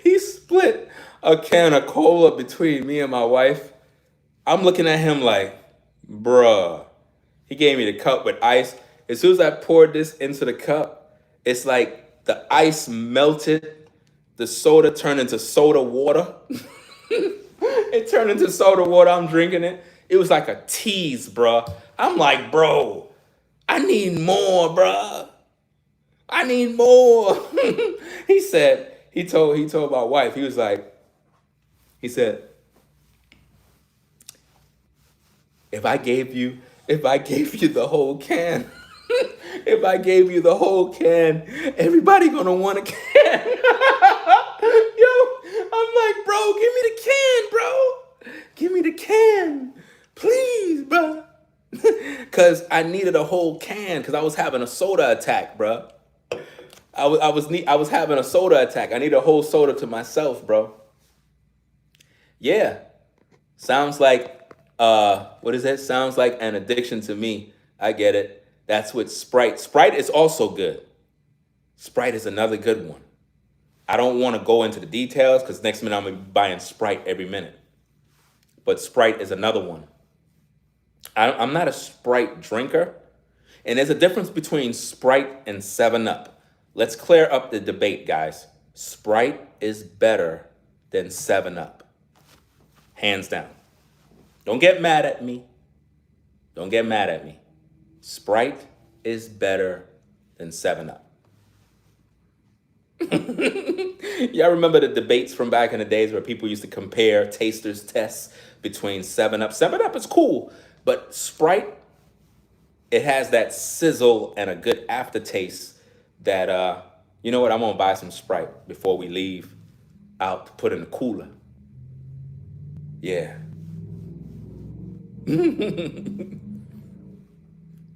He split a can of cola between me and my wife. I'm looking at him like, bruh. He gave me the cup with ice. As soon as I poured this into the cup, it's like the ice melted, the soda turned into soda water. It turned into soda water. I'm drinking it. It was like a tease, bruh. I'm like, bro, I need more, bruh. I need more. He told my wife, he said, if I gave you the whole can, if I gave you the whole can, everybody gonna want a can. Yo, I'm like, bro, give me the can, bro. Give me the can. Please, bro. Cause I needed a whole can because I was having a soda attack, bro. I was having a soda attack. I need a whole soda to myself, bro. Yeah. Sounds like what is that? Sounds like an addiction to me. I get it. That's with Sprite. Sprite is also good. Sprite is another good one. I don't want to go into the details because next minute I'm gonna be buying Sprite every minute. But Sprite is another one. I'm not a Sprite drinker, and there's a difference between Sprite and 7 Up. Let's clear up the debate, guys. Sprite is better than 7 Up. Hands down. Don't get mad at me. Don't get mad at me. Sprite is better than 7 Up. Y'all remember the debates from back in the days where people used to compare tasters tests between 7 Up? 7 Up is cool, but Sprite, it has that sizzle and a good aftertaste that, you know what, I'm gonna buy some Sprite before we leave out to put in the cooler. Yeah.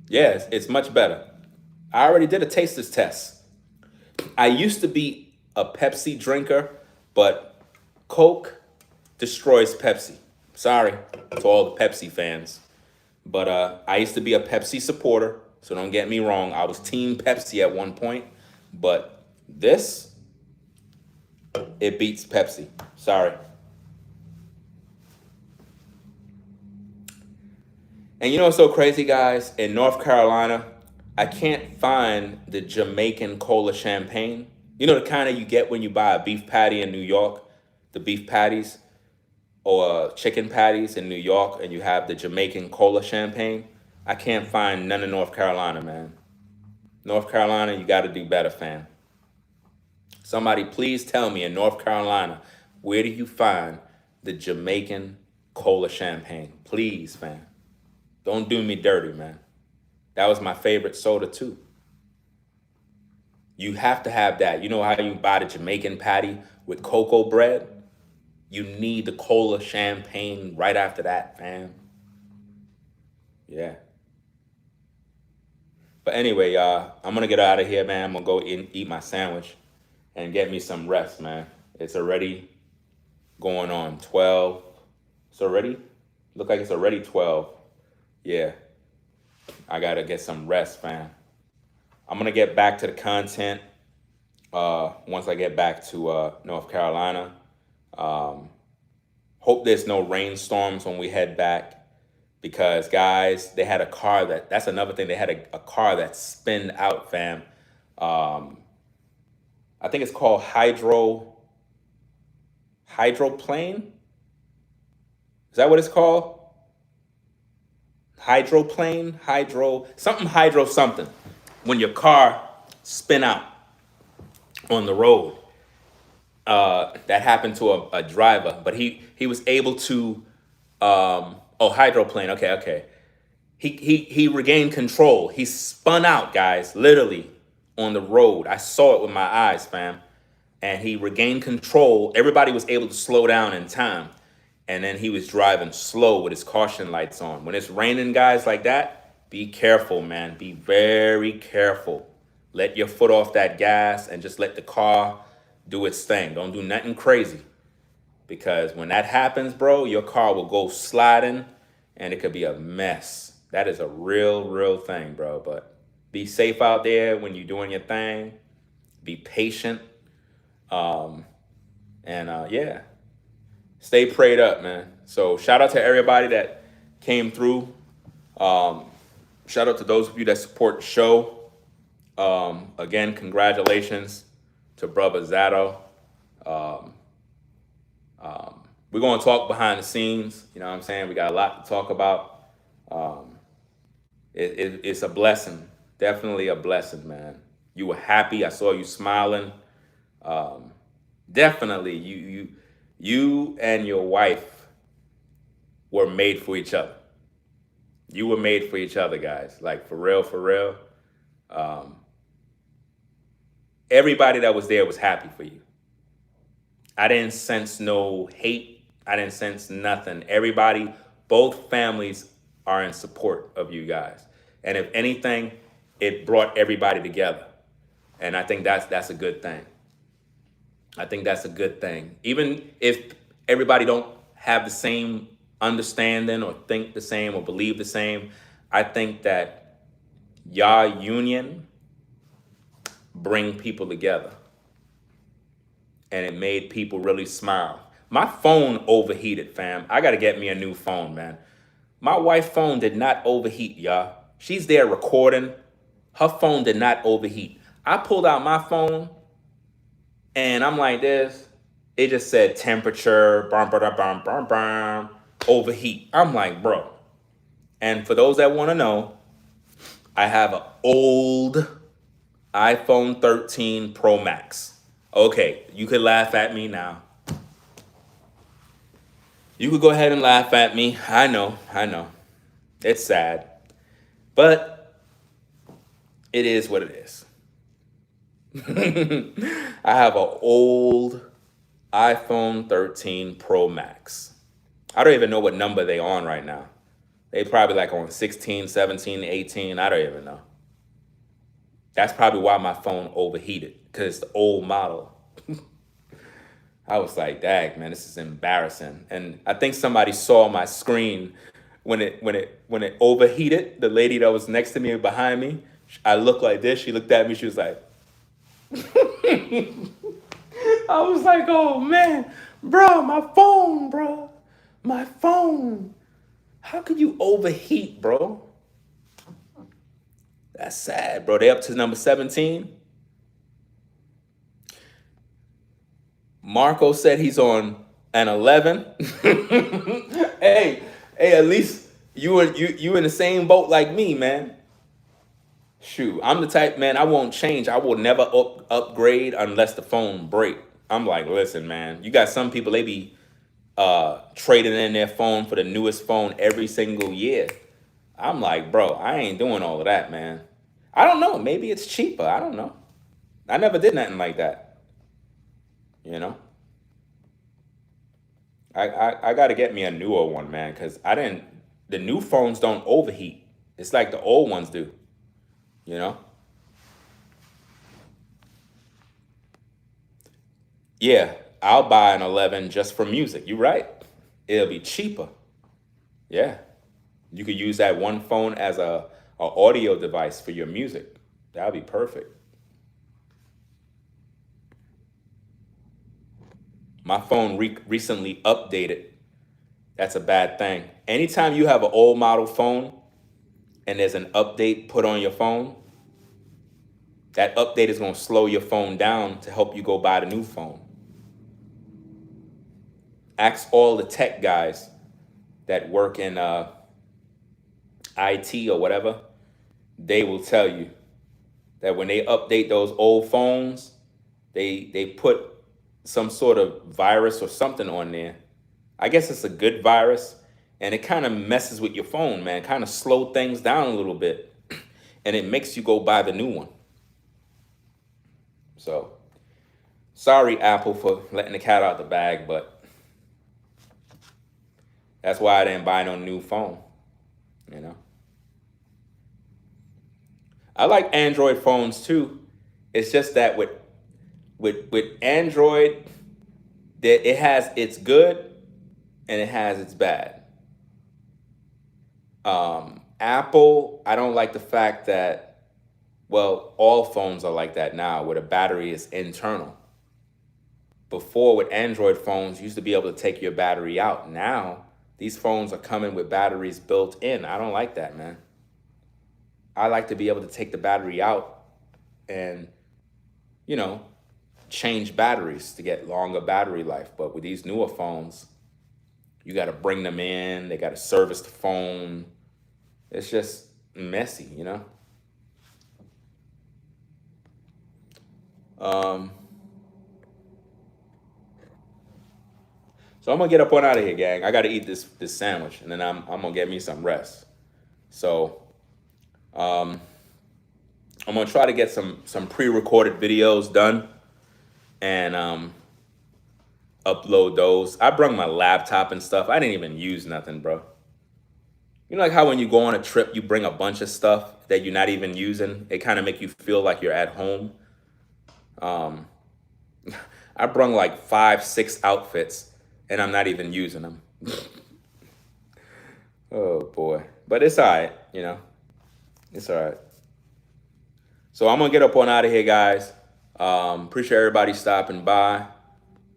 Yes, it's much better. I already did a taster's test. I used to be a Pepsi drinker, but Coke destroys Pepsi. Sorry to all the Pepsi fans. But I used to be a Pepsi supporter, so don't get me wrong. I was Team Pepsi at one point, but this, it beats Pepsi. Sorry. And you know what's so crazy, guys? In North Carolina, I can't find the Jamaican cola champagne. You know the kind of you get when you buy a beef patty in New York, the beef patties, or chicken patties in New York, and you have the Jamaican cola champagne. I can't find none in North Carolina, man. North Carolina, you got to do better, fam. Somebody please tell me in North Carolina, where do you find the Jamaican cola champagne? Please, fam. Don't do me dirty, man. That was my favorite soda too. You have to have that. You know how you buy the Jamaican patty with cocoa bread? You need the cola champagne right after that, fam. Yeah. But anyway, y'all, I'm gonna get out of here, man. I'm gonna go eat my sandwich and get me some rest, man. It's already going on 12. It's already, look like it's already 12. Yeah. I gotta get some rest, fam. I'm gonna get back to the content once I get back to North Carolina. Hope there's no rainstorms when we head back because, guys, they had a car that's another thing. They had a car that spinned out, fam. I think it's called hydroplane. Is that what it's called? Hydroplane, hydro something. When your car spin out on the road, that happened to a driver, but he was able to, hydroplane. Okay. He regained control. He spun out, guys, literally on the road. I saw it with my eyes, fam. And he regained control. Everybody was able to slow down in time. And then he was driving slow with his caution lights on. When it's raining, guys, like that, be careful, man. Be very careful. Let your foot off that gas and just let the car do its thing. Don't do nothing crazy. Because when that happens, bro, your car will go sliding and it could be a mess. That is a real thing, bro. But be safe out there when you're doing your thing. Be patient. Yeah, stay prayed up, man. So shout out to everybody that came through. Shout out to those of you that support the show. Again, congratulations to brother Zato. We're going to talk behind the scenes. You know what I'm saying? We got a lot to talk about. It's a blessing. Definitely a blessing, man. You were happy. I saw you smiling. Definitely, you and your wife were made for each other. You were made for each other, guys. Like, for real, for real. Everybody that was there was happy for you. I didn't sense no hate. I didn't sense nothing. Everybody, both families are in support of you guys. And if anything, it brought everybody together. And I think that's a good thing. I think that's a good thing. Even if everybody don't have the same understanding or think the same or believe the same, I think that y'all union bring people together. And it made people really smile. My phone overheated, fam. I got to get me a new phone, man. My wife's phone did not overheat, y'all. She's there recording. Her phone did not overheat. I pulled out my phone and I'm like this. It just said temperature, overheat. I'm like, bro. And for those that want to know, I have an old iPhone 13 Pro Max. Okay, you could laugh at me now. You could go ahead and laugh at me. I know. It's sad. But it is what it is. I have an old iPhone 13 Pro Max. I don't even know what number they on right now. They probably like on 16, 17, 18. I don't even know. That's probably why my phone overheated, because it's the old model. I was like, dang, man, this is embarrassing. And I think somebody saw my screen when it overheated. The lady that was next to me and behind me, I looked like this. She looked at me. She was like, I was like, oh man, bro, my phone. How could you overheat, bro? That's sad, bro. They up to number 17. Marco said he's on an 11. Hey, at least you in the same boat like me, man. Shoot, I'm the type, man, I won't change. I will never upgrade unless the phone break. I'm like, listen, man, you got some people, they be trading in their phone for the newest phone every single year. I'm like, bro, I ain't doing all of that, man. I don't know. Maybe it's cheaper. I don't know. I never did nothing like that. You know? I got to get me a newer one, man, because the new phones don't overheat. It's like the old ones do. You know? Yeah, I'll buy an 11 just for music. You're right. It'll be cheaper. Yeah. You could use that one phone as a audio device for your music. That'll be perfect. My phone recently updated. That's a bad thing. Anytime you have an old model phone and there's an update put on your phone, that update is going to slow your phone down to help you go buy the new phone. Ask all the tech guys that work in IT or whatever. They will tell you that when they update those old phones, they put some sort of virus or something on there. I guess it's a good virus, and it kind of messes with your phone, man. Kind of slow things down a little bit, and it makes you go buy the new one. So, sorry, Apple, for letting the cat out the bag, but that's why I didn't buy no new phone, you know. I like Android phones too. It's just that with Android, that it has its good and it has its bad. Apple, I don't like the fact that, well, all phones are like that now, where the battery is internal. Before, with Android phones, you used to be able to take your battery out. Now, these phones are coming with batteries built in. I don't like that, man. I like to be able to take the battery out and, you know, change batteries to get longer battery life. But with these newer phones, you got to bring them in. They got to service the phone. It's just messy, you know? So I'm gonna get up on out of here, gang. I gotta eat this sandwich, and then I'm gonna get me some rest. So I'm gonna try to get some pre-recorded videos done and upload those. I brought my laptop and stuff. I didn't even use nothing, bro. You know, like how when you go on a trip, you bring a bunch of stuff that you're not even using. It kind of make you feel like you're at home. I brought like 5, 6 outfits, and I'm not even using them. Oh boy, but it's all right, you know. It's all right. So I'm gonna get up on out of here, guys. Appreciate everybody stopping by.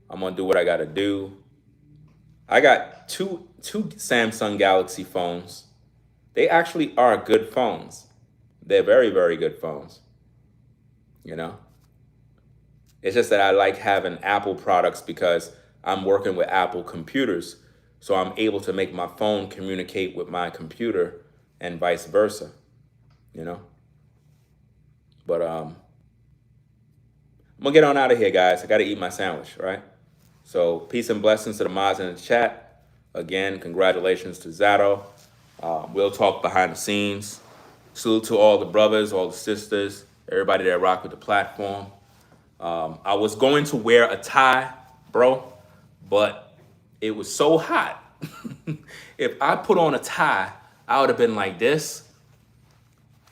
I'm gonna do what I gotta do. I got two Samsung Galaxy phones. They actually are good phones. They're very, very good phones. You know? It's just that I like having Apple products because I'm working with Apple computers. So I'm able to make my phone communicate with my computer and vice versa. You know? But I'm gonna get on out of here, guys. I gotta eat my sandwich, right? So peace and blessings to the mods in the chat. Again, congratulations to Zato. We'll talk behind the scenes. Salute to all the brothers, all the sisters, everybody that rock with the platform. I was going to wear a tie, bro, but it was so hot. If I put on a tie, I would have been like this.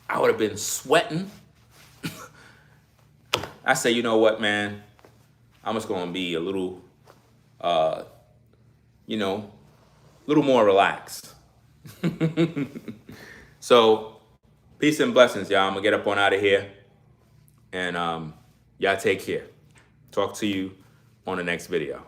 I would have been sweating. I say, you know what, man? I'm just gonna be a little, you know, a little more relaxed. So, peace and blessings, y'all. I'm gonna get up on out of here, and y'all take care. Talk to you on the next video.